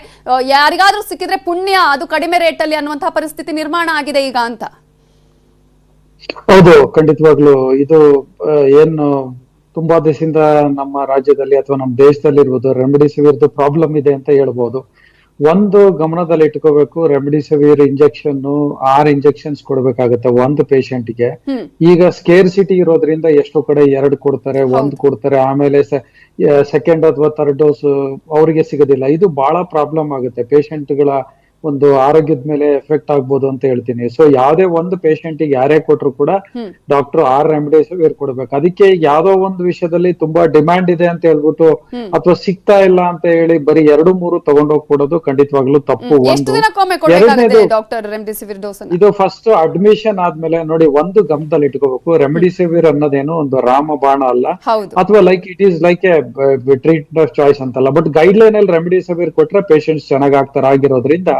ಯಾರಿಗಾದ್ರೂ ಸಿಕ್ಕಿದ್ರೆ ಪುಣ್ಯ, ಅದು ಕಡಿಮೆ ರೇಟ್ ಅಲ್ಲಿ ಅನ್ನುವಂತಹ ಪರಿಸ್ಥಿತಿ ನಿರ್ಮಾಣ ಆಗಿದೆ ಈಗ ಅಂತ. ಹೌದು, ಖಂಡಿತವಾಗ್ಲು ಇದು ಏನು ತುಂಬಾ ದಿವಸದಿಂದ ನಮ್ಮ ರಾಜ್ಯದಲ್ಲಿ ಅಥವಾ ನಮ್ಮ ದೇಶದಲ್ಲಿ ಇರ್ಬೋದು ರೆಮಿಡಿಸಿವಿರ್ದು ಪ್ರಾಬ್ಲಮ್ ಇದೆ ಅಂತ ಹೇಳ್ಬೋದು. ಒಂದು ಗಮನದಲ್ಲಿ ಇಟ್ಕೋಬೇಕು, ರೆಮಿಡಿಸಿವಿರ್ ಇಂಜೆಕ್ಷನ್ 6 ಇಂಜೆಕ್ಷನ್ಸ್ ಕೊಡ್ಬೇಕಾಗತ್ತೆ ಒಂದು ಪೇಷಂಟ್ಗೆ. ಈಗ ಸ್ಕೇರ್ಸಿಟಿ ಇರೋದ್ರಿಂದ ಎಷ್ಟೋ ಕಡೆ 2 ಕೊಡ್ತಾರೆ, 1 ಕೊಡ್ತಾರೆ, ಆಮೇಲೆ ಸೆಕೆಂಡ್ ಅಥವಾ ಥರ್ಡ್ ಡೋಸ್ ಅವರಿಗೆ ಸಿಗೋದಿಲ್ಲ. ಇದು ಬಹಳ ಪ್ರಾಬ್ಲಮ್ ಆಗುತ್ತೆ, ಪೇಷಂಟ್ಗಳ ಒಂದು ಆರೋಗ್ಯದ ಮೇಲೆ ಎಫೆಕ್ಟ್ ಆಗ್ಬೋದು ಅಂತ ಹೇಳ್ತೀನಿ. ಸೊ ಯಾವ್ದೇ ಒಂದು ಪೇಷಂಟ್ ಯಾರೇ ಕೊಟ್ರು ಕೂಡ ಡಾಕ್ಟರ್ 6 ರೆಮಿಡಿಸಿವಿರ್ ಕೊಡ್ಬೇಕು. ಅದಕ್ಕೆ ಈಗ ಯಾವ್ದೋ ಒಂದು ವಿಷಯದಲ್ಲಿ ತುಂಬಾ ಡಿಮ್ಯಾಂಡ್ ಇದೆ ಅಂತ ಹೇಳ್ಬಿಟ್ಟು ಅಥವಾ ಸಿಗ್ತಾ ಇಲ್ಲ ಅಂತ ಹೇಳಿ ಬರೀ 2-3 ತಗೊಂಡೋಗಿ ಕೊಡೋದು ಖಂಡಿತವಾಗ್ಲೂ ತಪ್ಪು. ಇದು ಫಸ್ಟ್ ಅಡ್ಮಿಷನ್ ಆದ್ಮೇಲೆ ನೋಡಿ, ಒಂದು ಗಮನದಲ್ಲಿ ಇಟ್ಕೋಬೇಕು, ರೆಮಿಡಿಸಿವಿರ್ ಅನ್ನೋದೇನು ಒಂದು ರಾಮಬಾಣ ಅಲ್ಲ, ಅಥವಾ like it is like A treatment of choice ಅಂತಲ್ಲ. ಬಟ್ ಗೈಡ್ ಲೈನ್ ಅಲ್ಲಿ ರೆಮಿಡಿಸಿವಿರ್ ಕೊಟ್ರೆ ಪೇಷಂಟ್ಸ್ ಚೆನ್ನಾಗ್ ಆಗ್ತಾರೆ. ಆಗಿರೋದ್ರಿಂದ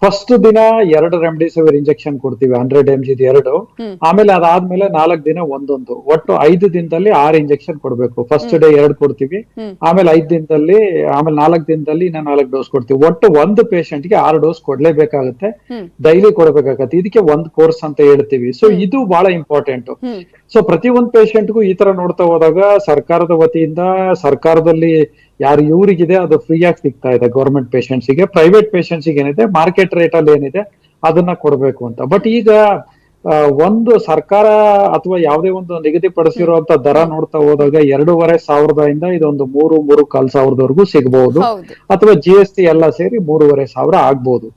ಫಸ್ಟ್ ದಿನ 2 ರೆಮಿಡಿಸಿವಿರ್ ಇಂಜೆಕ್ಷನ್ ಕೊಡ್ತೀವಿ, 100 mg 2. ಆಮೇಲೆ ಅದಾದ್ಮೇಲೆ 4 ದಿನ ಒಂದೊಂದು, ಒಟ್ಟು 5 ದಿನದಲ್ಲಿ 6 ಇಂಜೆಕ್ಷನ್ ಕೊಡ್ಬೇಕು. ಫಸ್ಟ್ ಡೇ 2 ಕೊಡ್ತೀವಿ, ಆಮೇಲೆ 5 ದಿನದಲ್ಲಿ, ಆಮೇಲೆ 4 ದಿನದಲ್ಲಿ ಇನ್ನ 4 ಡೋಸ್ ಕೊಡ್ತೀವಿ. ಒಟ್ಟು ಒಂದು ಪೇಷಂಟ್ ಗೆ 6 ಡೋಸ್ ಕೊಡ್ಲೇಬೇಕಾಗತ್ತೆ, ಡೈಲಿ ಕೊಡ್ಬೇಕಾಗತ್ತೆ. ಇದಕ್ಕೆ ಒಂದು ಕೋರ್ಸ್ ಅಂತ ಹೇಳ್ತೀವಿ. ಸೊ ಇದು ಬಹಳ ಇಂಪಾರ್ಟೆಂಟ್. ಸೊ ಪ್ರತಿ ಒಂದು ಪೇಷಂಟ್ಗೂ ಈ ತರ ನೋಡ್ತಾ ಹೋದಾಗ ಸರ್ಕಾರದ ವತಿಯಿಂದ, ಸರ್ಕಾರದಲ್ಲಿ ಯಾರು ಇವರಿಗಿದೆ ಅದು ಫ್ರೀ ಆಗಿ ಸಿಗ್ತಾ ಇದೆ ಗವರ್ಮೆಂಟ್ ಪೇಷಂಟ್ಸ್ ಗೆ. ಪ್ರೈವೇಟ್ ಪೇಷಂಟ್ಸ್ ಗೆ ಏನಿದೆ ಮಾರ್ಕೆಟ್ ರೇಟ್ ಅಲ್ಲಿ ಏನಿದೆ ಅದನ್ನ ಕೊಡ್ಬೇಕು ಅಂತ. ಬಟ್ ಈಗ ಒಂದು ಸರ್ಕಾರ ಅಥವಾ ಯಾವುದೇ ಒಂದು ನಿಗದಿಪಡಿಸಿರುವಂತ ದರ ನೋಡ್ತಾ ಹೋದಾಗ 2,500 ಇದೊಂದು 3,500 ಸಿಗಬಹುದು, ಅಥವಾ GST ಎಲ್ಲ ಸೇರಿ 3,500 ಆಗ್ಬಹುದು.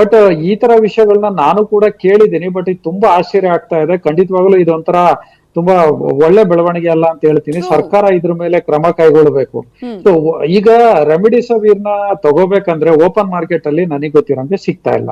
ಬಟ್ ಈ ತರ ವಿಷಯಗಳನ್ನ ನಾನು ಕೂಡ ಕೇಳಿದ್ದೀನಿ. ಬಟ್ ಇದು ತುಂಬಾ ಆಶ್ಚರ್ಯ ಆಗ್ತಾ ಇದೆ. ಖಂಡಿತವಾಗ್ಲೂ ಇದೊಂಥರ ತುಂಬಾ ಒಳ್ಳೆ ಬೆಳವಣಿಗೆ ಅಲ್ಲ ಅಂತ ಹೇಳ್ತೀನಿ. ಸರ್ಕಾರ ಇದ್ರ ಮೇಲೆ ಕ್ರಮ ಕೈಗೊಳ್ಳಬೇಕು. ಸೊ ಈಗ ರೆಮಿಡಿಸಿವಿರ್ ನ ತಗೋಬೇಕಂದ್ರೆ ಓಪನ್ ಮಾರ್ಕೆಟ್ ಅಲ್ಲಿ ನನಗೆ ಗೊತ್ತಿರೋಂಗೆ ಸಿಗ್ತಾ ಇಲ್ಲ.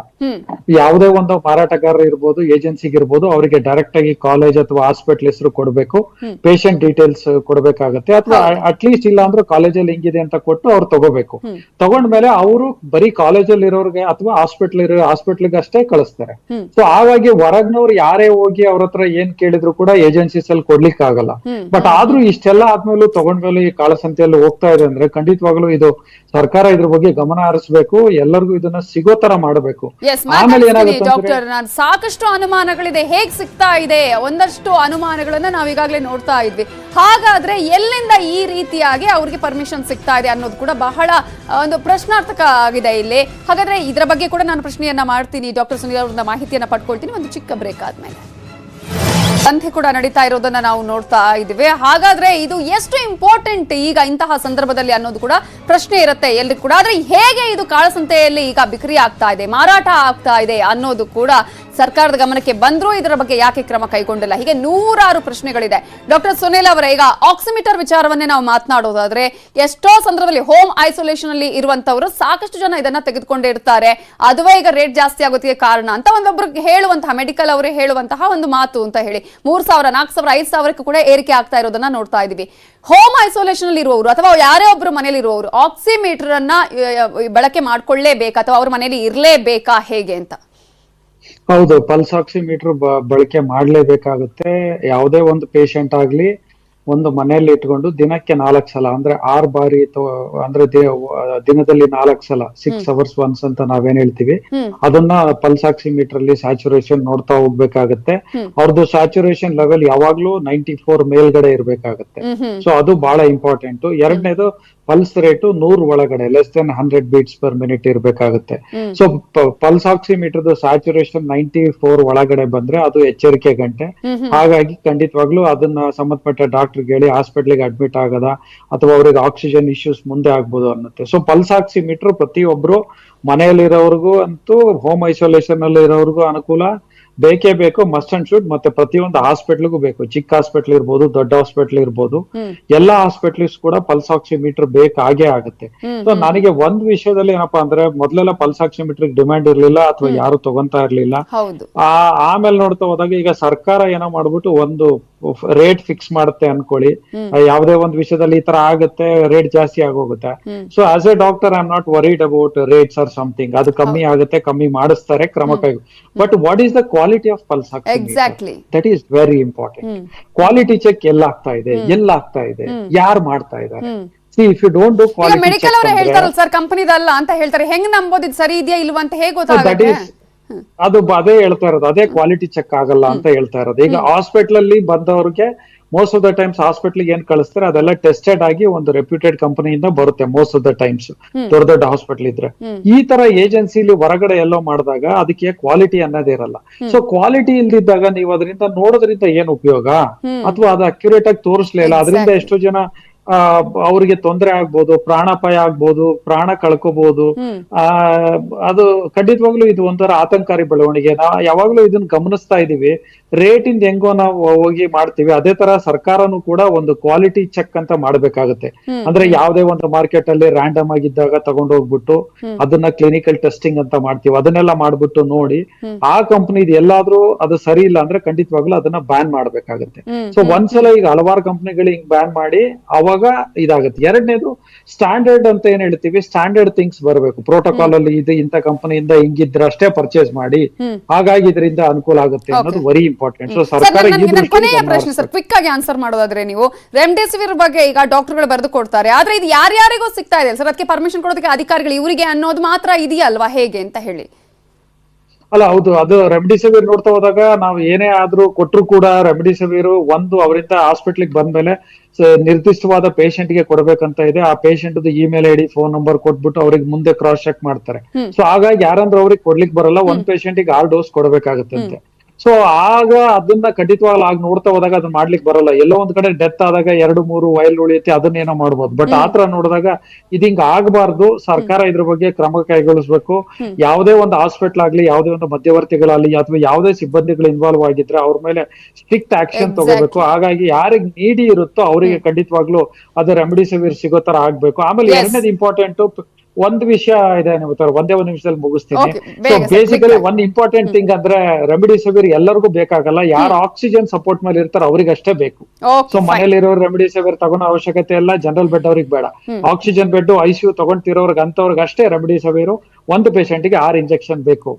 ಯಾವುದೇ ಒಂದು ಮಾರಾಟಗಾರ ಇರ್ಬೋದು, ಏಜೆನ್ಸಿಗೆ ಇರ್ಬೋದು, ಅವರಿಗೆ ಡೈರೆಕ್ಟ್ ಆಗಿ ಕಾಲೇಜ್ ಅಥವಾ ಹಾಸ್ಪಿಟಲ್ ಹೆಸರು ಕೊಡ್ಬೇಕು, ಪೇಷಂಟ್ ಡೀಟೇಲ್ಸ್ ಕೊಡ್ಬೇಕಾಗತ್ತೆ, ಅಥವಾ ಅಟ್ಲೀಸ್ಟ್ ಇಲ್ಲ ಅಂದ್ರೆ ಕಾಲೇಜಲ್ಲಿ ಹಿಂಗಿದೆ ಅಂತ ಕೊಟ್ಟು ಅವ್ರು ತಗೋಬೇಕು. ತಗೊಂಡ್ಮೇಲೆ ಅವರು ಬರೀ ಕಾಲೇಜಲ್ಲಿ ಇರೋರ್ಗೆ ಅಥವಾ ಹಾಸ್ಪಿಟ್ಲ್ಗೆ ಅಷ್ಟೇ ಕಳಿಸ್ತಾರೆ. ಸೊ ಹಾಗಾಗಿ ಹೊರಗ್ನವ್ರು ಯಾರೇ ಹೋಗಿ ಅವ್ರ ಹತ್ರ ಏನ್ ಕೇಳಿದ್ರು ಕೂಡ ಏಜೆನ್ಸಿ ಅಲ್ಲಿ ಕೊಡ್ಲಿಕ್ಕೆ ಆಗಲ್ಲ. ಬಟ್ ಆದ್ರೂ ಇಷ್ಟೆಲ್ಲ ಆದ್ಮೇಲೂ ತಗೊಂಡ್ಮೇಲೆ ಈ ಕಾಳಸಂತೆಯಲ್ಲಿ ಹೋಗ್ತಾ ಇದೆ ಅಂದ್ರೆ ಖಂಡಿತವಾಗ್ಲೂ ಇದು ಸರ್ಕಾರ ಇದ್ರ ಬಗ್ಗೆ ಗಮನ ಹರಿಸಬೇಕು, ಎಲ್ಲರಿಗೂ ಇದನ್ನ ಸಿಗೋ ತರ ಮಾಡಬೇಕು. ಆಮೇಲೆ ಏನಾಗುತ್ತೆ ಡಾಕ್ಟರ್, ಸಾಕಷ್ಟು ಅನುಮಾನಗಳಿದೆ, ಹೇಗ್ ಸಿಗ್ತಾ ಇದೆ ಒಂದಷ್ಟು ಅನುಮಾನಗಳನ್ನ ನಾವ್ ಈಗಾಗಲೇ ನೋಡ್ತಾ ಇದ್ವಿ. ಹಾಗಾದ್ರೆ ಎಲ್ಲಿಂದ ಈ ರೀತಿಯಾಗಿ ಅವ್ರಿಗೆ ಪರ್ಮಿಷನ್ ಸಿಗ್ತಾ ಇದೆ ಅನ್ನೋದು ಕೂಡ ಬಹಳ ಒಂದು ಪ್ರಶ್ನಾರ್ಥಕ ಆಗಿದೆ ಇಲ್ಲಿ. ಹಾಗಾದ್ರೆ ಇದ್ರ ಬಗ್ಗೆ ಕೂಡ ನಾನು ಪ್ರಶ್ನೆಯನ್ನ ಮಾಡ್ತೀನಿ, ಡಾಕ್ಟರ್ ಸುನೀಲ್ ಅವರಿಂದ ಮಾಹಿತಿಯನ್ನ ಪಡ್ಕೊಳ್ತೀನಿ ಒಂದು ಚಿಕ್ಕ ಬ್ರೇಕ್ ಆದ್ಮೇಲೆ. ಸಂತೆ ಕೂಡ ನಡೀತಾ ಇರೋದನ್ನ ನಾವು ನೋಡ್ತಾ ಇದ್ದೀವಿ. ಹಾಗಾದ್ರೆ ಇದು ಎಷ್ಟು ಇಂಪಾರ್ಟೆಂಟ್ ಈಗ ಇಂತಹ ಸಂದರ್ಭದಲ್ಲಿ ಅನ್ನೋದು ಕೂಡ ಪ್ರಶ್ನೆ ಇರುತ್ತೆ ಎಲ್ರಿಗೂ ಕೂಡ. ಆದ್ರೆ ಹೇಗೆ ಇದು ಕಾಳಸಂತೆಯಲ್ಲಿ ಈಗ ಬಿಕ್ರಿ ಆಗ್ತಾ ಇದೆ, ಮಾರಾಟ ಆಗ್ತಾ ಇದೆ ಅನ್ನೋದು ಕೂಡ ಸರ್ಕಾರದ ಗಮನಕ್ಕೆ ಬಂದ್ರೂ ಇದರ ಬಗ್ಗೆ ಯಾಕೆ ಕ್ರಮ ಕೈಗೊಂಡಿಲ್ಲ, ಹೀಗೆ ನೂರಾರು ಪ್ರಶ್ನೆಗಳಿದೆ. ಡಾಕ್ಟರ್ ಸುನೀಲ್ ಅವರೇ, ಈಗ ಆಕ್ಸಿಮೀಟರ್ ವಿಚಾರವನ್ನೇ ನಾವು ಮಾತನಾಡೋದಾದ್ರೆ ಎಷ್ಟೋ ಸಂದರ್ಭದಲ್ಲಿ ಹೋಮ್ ಐಸೋಲೇಷನ್ ಅಲ್ಲಿ ಇರುವಂತವರು ಸಾಕಷ್ಟು ಜನ ಇದನ್ನ ತೆಗೆದುಕೊಂಡಿರ್ತಾರೆ. ಅದುವೇ ಈಗ ರೇಟ್ ಜಾಸ್ತಿ ಆಗೋದಕ್ಕೆ ಕಾರಣ ಅಂತ ಒಂದೊಬ್ರಿಗೆ ಹೇಳುವಂತಹ, ಮೆಡಿಕಲ್ ಅವರೇ ಹೇಳುವಂತಹ ಒಂದು ಮಾತು ಅಂತ ಹೇಳಿ 3,000, 4,000, 5,000 ಕೂಡ ಏರಿಕೆ ಆಗ್ತಾ ಇರೋದನ್ನ ನೋಡ್ತಾ ಇದೀವಿ. ಹೋಮ್ ಐಸೋಲೇಷನ್ ಅಲ್ಲಿ ಇರುವವರು ಅಥವಾ ಯಾರೇ ಒಬ್ರು ಮನೇಲಿ ಇರುವವರು ಆಕ್ಸಿಮೀಟರ್ ಅನ್ನ ಬಳಕೆ ಮಾಡ್ಕೊಳ್ಳೇಬೇಕಾ ಅಥವಾ ಅವ್ರ ಮನೇಲಿ ಇರ್ಲೇಬೇಕಾ, ಹೇಗೆ ಅಂತ? ಹೌದು, ಪಲ್ಸ್ ಆಕ್ಸಿಮೀಟರ್ ಬಳಕೆ ಮಾಡ್ಲೇಬೇಕಾಗುತ್ತೆ. ಯಾವುದೇ ಒಂದು ಪೇಷಂಟ್ ಆಗ್ಲಿ ಒಂದು ಮನೆಯಲ್ಲಿ ಇಟ್ಕೊಂಡು ದಿನಕ್ಕೆ 4 ಸಲ ಅಂದ್ರೆ 6 ಬಾರಿ ಅಂದ್ರೆ ದಿನದಲ್ಲಿ 4 ಸಲ 6 ಅವರ್ಸ್ ಒನ್ಸ್ ಅಂತ ನಾವೇನ್ ಹೇಳ್ತೀವಿ, ಅದನ್ನ ಪಲ್ಸ್ ಆಕ್ಸಿಮೀಟರ್ ಅಲ್ಲಿ ಸ್ಯಾಚುರೇಷನ್ ನೋಡ್ತಾ ಹೋಗ್ಬೇಕಾಗತ್ತೆ. ಅವ್ರದ್ದು ಸ್ಯಾಚುರೇಷನ್ ಲೆವೆಲ್ ಯಾವಾಗ್ಲೂ 94 ಮೇಲ್ಗಡೆ ಇರ್ಬೇಕಾಗತ್ತೆ. ಸೊ ಅದು ಬಹಳ ಇಂಪಾರ್ಟೆಂಟ್. ಎರಡನೇದು ಪಲ್ಸ್ ರೇಟು 100 ಒಳಗಡೆ less than 100 beats per minute ಇರ್ಬೇಕಾಗುತ್ತೆ. ಸೊ ಪಲ್ಸ್ ಆಕ್ಸಿಮೀಟರ್ ಸ್ಯಾಚುರೇಷನ್ 94 ಒಳಗಡೆ ಬಂದ್ರೆ ಅದು ಎಚ್ಚರಿಕೆ ಗಂಟೆ. ಹಾಗಾಗಿ ಖಂಡಿತವಾಗ್ಲೂ ಅದನ್ನ ಸಂಬಂಧಪಟ್ಟ ಡಾಕ್ಟರ್ ಹೇಳಿ ಹಾಸ್ಪಿಟ್ಲಿಗೆ ಅಡ್ಮಿಟ್ ಆಗದ ಅಥವಾ ಅವ್ರಿಗೆ ಆಕ್ಸಿಜನ್ ಇಶ್ಯೂಸ್ ಮುಂದೆ ಆಗ್ಬೋದು ಅನ್ನತ್ತೆ. ಸೊ ಪಲ್ಸ್ ಆಕ್ಸಿಮೀಟರ್ ಪ್ರತಿಯೊಬ್ರು ಮನೆಯಲ್ಲಿರೋರ್ಗು ಅಂತೂ ಹೋಮ್ ಐಸೋಲೇಷನ್ ಅಲ್ಲಿ ಇರೋರ್ಗು ಅನುಕೂಲ ಬೇಕೇ ಬೇಕು, ಮಸ್ಟ್ ಅಂಡ್ ಶುಡ್. ಮತ್ತೆ ಪ್ರತಿಯೊಂದು ಹಾಸ್ಪಿಟ್ಲಿಗೂ ಬೇಕು, ಚಿಕ್ಕ ಹಾಸ್ಪಿಟ್ಲ್ ಇರ್ಬೋದು, ದೊಡ್ಡ ಹಾಸ್ಪಿಟ್ಲ್ ಇರ್ಬೋದು, ಎಲ್ಲಾ ಹಾಸ್ಪಿಟ್ಲಿಸ್ ಕೂಡ ಪಲ್ಸ್ ಆಕ್ಸಿಮೀಟರ್ ಬೇಕಾಗೇ ಆಗುತ್ತೆ. ಸೊ ನನಗೆ ಒಂದ್ ವಿಷಯದಲ್ಲಿ ಏನಪ್ಪಾ ಅಂದ್ರೆ ಮೊದ್ಲೆಲ್ಲ ಪಲ್ಸ್ ಆಕ್ಸಿಮೀಟರ್ ಡಿಮ್ಯಾಂಡ್ ಇರ್ಲಿಲ್ಲ ಅಥವಾ ಯಾರು ತಗೊಂತಾ ಇರ್ಲಿಲ್ಲ. ಆಮೇಲೆ ನೋಡ್ತಾ ಹೋದಾಗ ಈಗ ಸರ್ಕಾರ ಏನೋ ಮಾಡ್ಬಿಟ್ಟು ಒಂದು ರೇಟ್ ಫಿಕ್ಸ್ ಮಾಡುತ್ತೆ ಅನ್ಕೊಳ್ಳಿ, ಯಾವ್ದೇ ಒಂದ್ ವಿಷಯದಲ್ಲಿ ಈ ತರ ಆಗುತ್ತೆ, ರೇಟ್ ಜಾಸ್ತಿ ಆಗೋಗುತ್ತೆ. So as a doctor I am not worried about rates or something. ಅದು ಕಮ್ಮಿ ಆಗುತ್ತೆ, ಕಮ್ಮಿ ಮಾಡಿಸ್ತಾರೆ, ಕ್ರಮ ಕೈ. But what is the quality of pulse oximeter, that is very important. Quality check ಎಲ್ಲಾಗ್ತಾ ಇದೆ, ಯಾರು ಮಾಡ್ತಾ ಇದ್ದಾರೆ. If you don't do quality medical ಅವರು ಹೇಳ್ತಾರಲ್ಲ ಸರ್, ಕಂಪನಿದಲ್ಲ ಅಂತ ಹೇಳ್ತಾರೆ. ಹೆಂಗ್ ನಂಬೋದು ಇದು ಸರಿ ಇದೆಯಾ ಇಲ್ವಾ ಅಂತ ಹೇಗೆ ಗೊತ್ತಾಗುತ್ತೆ? ಅದೇ ಹೇಳ್ತಾ ಇರೋದು, ಅದೇ ಕ್ವಾಲಿಟಿ ಚೆಕ್ ಆಗಲ್ಲ ಅಂತ ಹೇಳ್ತಾ ಇರೋದು. ಈಗ ಹಾಸ್ಪಿಟಲ್ ಅಲ್ಲಿ ಬಂದವ್ರಿಗೆ ಮೋಸ್ಟ್ ಆಫ್ ದ ಟೈಮ್ಸ್ ಹಾಸ್ಪಿಟ್ಲಿಗೆ ಏನ್ ಕಳಿಸ್ತಾರೆ ಅದೆಲ್ಲ ಟೆಸ್ಟೆಡ್ ಆಗಿ ಒಂದು ರೆಪ್ಯೂಟೆಡ್ ಕಂಪನಿಯಿಂದ ಬರುತ್ತೆ ಮೋಸ್ಟ್ ಆಫ್ ದ ಟೈಮ್ಸ್, ದೊಡ್ಡ ದೊಡ್ಡ ಹಾಸ್ಪಿಟಲ್ ಇದ್ರೆ. ಈ ತರ ಏಜೆನ್ಸಿಲಿ ಹೊರಗಡೆ ಎಲ್ಲೋ ಮಾಡಿದಾಗ ಅದಕ್ಕೆ ಕ್ವಾಲಿಟಿ ಅನ್ನೋದೇ ಇರಲ್ಲ. ಸೊ ಕ್ವಾಲಿಟಿ ಇಲ್ದಿದ್ದಾಗ ನೀವು ಅದರಿಂದ ನೋಡೋದ್ರಿಂದ ಏನ್ ಉಪಯೋಗ? ಅಥವಾ ಅದು ಅಕ್ಯುರೇಟ್ ಆಗಿ ತೋರಿಸ್ಲಿಲ್ಲ, ಅದರಿಂದ ಎಷ್ಟೋ ಜನ ಅವ್ರಿಗೆ ತೊಂದರೆ ಆಗ್ಬೋದು, ಪ್ರಾಣಾಪಾಯ ಆಗ್ಬೋದು, ಪ್ರಾಣ ಕಳ್ಕೋಬಹುದು. ಅದು ಖಂಡಿತವಾಗ್ಲೂ ಇದು ಒಂಥರ ಆತಂಕಕಾರಿ ಬೆಳವಣಿಗೆ. ನಾವು ಯಾವಾಗ್ಲೂ ಇದನ್ನ ಗಮನಿಸ್ತಾ ಇದೀವಿ. ರೇಟ್ ಇಂದ ಹೆಂಗೋ ನಾವು ಹೋಗಿ ಮಾಡ್ತೀವಿ, ಅದೇ ತರ ಸರ್ಕಾರನು ಕೂಡ ಒಂದು ಕ್ವಾಲಿಟಿ ಚೆಕ್ ಅಂತ ಮಾಡ್ಬೇಕಾಗುತ್ತೆ. ಅಂದ್ರೆ ಯಾವ್ದೇ ಒಂದು ಮಾರ್ಕೆಟ್ ಅಲ್ಲಿ ರ್ಯಾಂಡಮ್ ಆಗಿದ್ದಾಗ ತಗೊಂಡೋಗ್ಬಿಟ್ಟು ಅದನ್ನ ಕ್ಲಿನಿಕಲ್ ಟೆಸ್ಟಿಂಗ್ ಅಂತ ಮಾಡ್ತೀವಿ, ಅದನ್ನೆಲ್ಲ ಮಾಡ್ಬಿಟ್ಟು ನೋಡಿ ಆ ಕಂಪನಿ ಎಲ್ಲಾದ್ರೂ ಅದು ಸರಿ ಇಲ್ಲ ಅಂದ್ರೆ ಖಂಡಿತವಾಗ್ಲೂ ಅದನ್ನ ಬ್ಯಾನ್ ಮಾಡ್ಬೇಕಾಗುತ್ತೆ. ಸೊ ಒಂದ್ಸಲ ಈಗ ಹಲವಾರು ಕಂಪನಿಗಳು ಹಿಂಗ್ ಬ್ಯಾನ್ ಮಾಡಿ ಅವಾಗ ಇದಾಗುತ್ತೆ. ಎರಡನೇದು ಸ್ಟ್ಯಾಂಡರ್ಡ್ ಅಂತ ಏನ್ ಹೇಳ್ತೀವಿ, ಸ್ಟ್ಯಾಂಡರ್ಡ್ ಥಿಂಗ್ಸ್ ಬರಬೇಕು. ಪ್ರೋಟೋಕಾಲ್ ಅಲ್ಲಿ ಇದು ಇಂಥ ಕಂಪನಿಯಿಂದ ಹಿಂಗಿದ್ರೆ ಅಷ್ಟೇ ಪರ್ಚೇಸ್ ಮಾಡಿ, ಹಾಗಾಗಿ ಇದರಿಂದ ಅನುಕೂಲ ಆಗುತ್ತೆ ಅನ್ನೋದು ವೆರಿ ಇಂಪಾರ್ಟೆಂಟ್. ಸೊ ಸರ್ಕಾರ ಕೊನೆಯ ಪ್ರಶ್ನೆ ಸರ್, ಕ್ವಿಕ್ ಆಗಿ ಆನ್ಸರ್ ಮಾಡೋದಾದ್ರೆ, ನೀವು ರೆಮ್ಡೆಸಿವಿರ್ ಬಗ್ಗೆ ಈಗ ಡಾಕ್ಟರ್ಗಳು ಬರೆದು ಕೊಡ್ತಾರೆ, ಆದ್ರೆ ಇದು ಯಾರ್ಯಾರಿಗೂ ಸಿಗ್ತಾ ಇದೆ ಸರ್? ಅದಕ್ಕೆ ಪರ್ಮಿಷನ್ ಕೊಡೋದಕ್ಕೆ ಅಧಿಕಾರಿಗಳು ಇವರಿಗೆ ಅನ್ನೋದು ಮಾತ್ರ ಇದೆಯಲ್ವಾ, ಹೇಗೆ ಅಂತ ಹೇಳಿ? ಅಲ್ಲ, ಹೌದು, ಅದು ರೆಮ್ಡಿಸಿವಿರ್ ನೋಡ್ತಾ ಹೋದಾಗ ನಾವು ಏನೇ ಆದ್ರೂ ಕೊಟ್ಟರು ಕೂಡ ರೆಮ್ಡಿಸಿವಿರ್ ಒಂದು ಅವರಿಂದ ಹಾಸ್ಪಿಟ್ಲಿಗೆ ಬಂದ್ಮೇಲೆ ನಿರ್ದಿಷ್ಟವಾದ ಪೇಷಂಟ್ ಗೆ ಕೊಡ್ಬೇಕಂತ ಇದೆ. ಆ patient email ID, phone number ಕೊಟ್ಬಿಟ್ಟು ಅವ್ರಿಗೆ ಮುಂದೆ ಕ್ರಾಸ್ ಚೆಕ್ ಮಾಡ್ತಾರೆ. ಸೊ ಹಾಗಾಗಿ ಯಾರಂದ್ರೆ ಅವ್ರಿಗೆ ಕೊಡ್ಲಿಕ್ಕೆ ಬರಲ್ಲ, ಒಂದ್ ಪೇಷಂಟ್ ಗೆ 6 ಡೋಸ್ ಕೊಡ್ಬೇಕಾಗತ್ತಂತೆ. ಸೊ ಆಗ ಅದನ್ನ ಖಂಡಿತವಾಗ್ಲೂ ಆಗ ನೋಡ್ತಾ ಹೋದಾಗ ಅದನ್ನ ಮಾಡ್ಲಿಕ್ಕೆ ಬರಲ್ಲ. ಎಲ್ಲೋ ಒಂದ್ ಕಡೆ ಡೆತ್ ಆದಾಗ 2-3 ವೈಲ್ ಉಳಿಯುತ್ತೆ, ಅದನ್ನೇನೋ ಮಾಡ್ಬೋದು. ಬಟ್ ಆತರ ನೋಡಿದಾಗ ಇದಿಂಗ ಆಗ್ಬಾರ್ದು. ಸರ್ಕಾರ ಇದ್ರ ಬಗ್ಗೆ ಕ್ರಮ ಕೈಗೊಳಿಸ್ಬೇಕು. ಯಾವುದೇ ಒಂದು ಹಾಸ್ಪಿಟಲ್ ಆಗ್ಲಿ, ಯಾವುದೇ ಒಂದು ಮಧ್ಯವರ್ತಿಗಳಾಗ್ಲಿ, ಅಥವಾ ಯಾವುದೇ ಸಿಬ್ಬಂದಿಗಳು ಇನ್ವಾಲ್ವ್ ಆಗಿದ್ರೆ ಅವ್ರ ಮೇಲೆ ಸ್ಟ್ರಿಕ್ಟ್ ಆಕ್ಷನ್ ತಗೋಬೇಕು. ಹಾಗಾಗಿ ಯಾರಿಗೆ ನೀಡಿ ಇರುತ್ತೋ ಅವರಿಗೆ ಖಂಡಿತವಾಗ್ಲೂ ಅದು ರೆಮ್ಡಿಸಿವಿರ್ ಸಿಗೋ ತರ ಆಗ್ಬೇಕು. ಆಮೇಲೆ ಎರಡನೇದು ಇಂಪಾರ್ಟೆಂಟ್ ಒಂದು ವಿಷಯ ಇದೆ, ಒಂದೇ ಒಂದು ನಿಮಿಷದಲ್ಲಿ ಮುಗಿಸ್ತೀನಿ. ಸೊ ಬೇಸಿಕಲಿ ಒಂದ್ ಇಂಪಾರ್ಟೆಂಟ್ ಥಿಂಗ್ ಅಂದ್ರೆ ರೆಮಿಡಿಸಿವಿರ್ ಎಲ್ಲರಿಗೂ ಬೇಕಾಗಲ್ಲ. ಯಾರು ಆಕ್ಸಿಜನ್ ಸಪೋರ್ಟ್ ಮೇಲೆ ಇರ್ತಾರೋ ಅವ್ರಿಗೆ ಅಷ್ಟೇ ಬೇಕು. ಸೊ ಮನೇಲಿರೋ ರೆಮಿಡಿಸಿವಿರ್ ತಗೊಳ್ಳೋ ಅವಶ್ಯಕತೆ ಇಲ್ಲ, ಜನರಲ್ ಬೆಡ್ ಅವ್ರಿಗೆ ಬೇಡ. ಆಕ್ಸಿಜನ್ ಬೆಡ್ ICU ತಗೊಂತಿರೋರ್ಗೆ ಅಂತವ್ರಿಗೆ ಅಷ್ಟೇ ರೆಮಿಡಿಸಿವಿರ್. ಒಂದು ಪೇಷಂಟ್ ಗೆ 6 ಇಂಜೆಕ್ಷನ್ ಬೇಕು.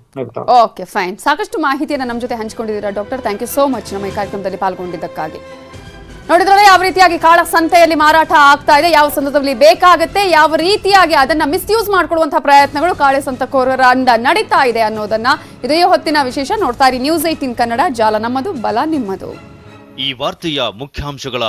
Okay, fine. ಸಾಕಷ್ಟು ಮಾಹಿತಿಯನ್ನ ನಮ್ಮ ಜೊತೆ ಹಂಚಿಕೊಂಡಿದ್ದೀರಾ doctor. Thank you so much ನಮ್ಮ ಈ ಕಾರ್ಯಕ್ರಮದಲ್ಲಿ ಪಾಲ್ಗೊಂಡಿದ್ದಕ್ಕಾಗಿ. ನೋಡಿದ್ರೆ ಯಾವ ರೀತಿಯಾಗಿ ಕಾಳ ಸಂತೆಯಲ್ಲಿ ಮಾರಾಟ ಆಗ್ತಾ ಇದೆ, ಯಾವ ಸಂದರ್ಭದಲ್ಲಿ ಬೇಕಾಗುತ್ತೆ, ಯಾವ ರೀತಿಯಾಗಿ ಅದನ್ನ ಮಿಸ್ಯೂಸ್ ಮಾಡ್ಕೊಳ್ಳುವಂತಹ ಪ್ರಯತ್ನಗಳು ಕಾಳೆ ಸಂತಕೋರರಿಂದ ನಡೀತಾ ಇದೆ ಅನ್ನೋದನ್ನ ಇದೇ ಹೊತ್ತಿನ ವಿಶೇಷ. ನೋಡ್ತಾ ಇರಿ News 18 ಕನ್ನಡ, ಜಾಲ ನಮ್ಮದು, ಬಲ ನಿಮ್ಮದು. ಈ ವಾರ್ತೆಯ ಮುಖ್ಯಾಂಶಗಳ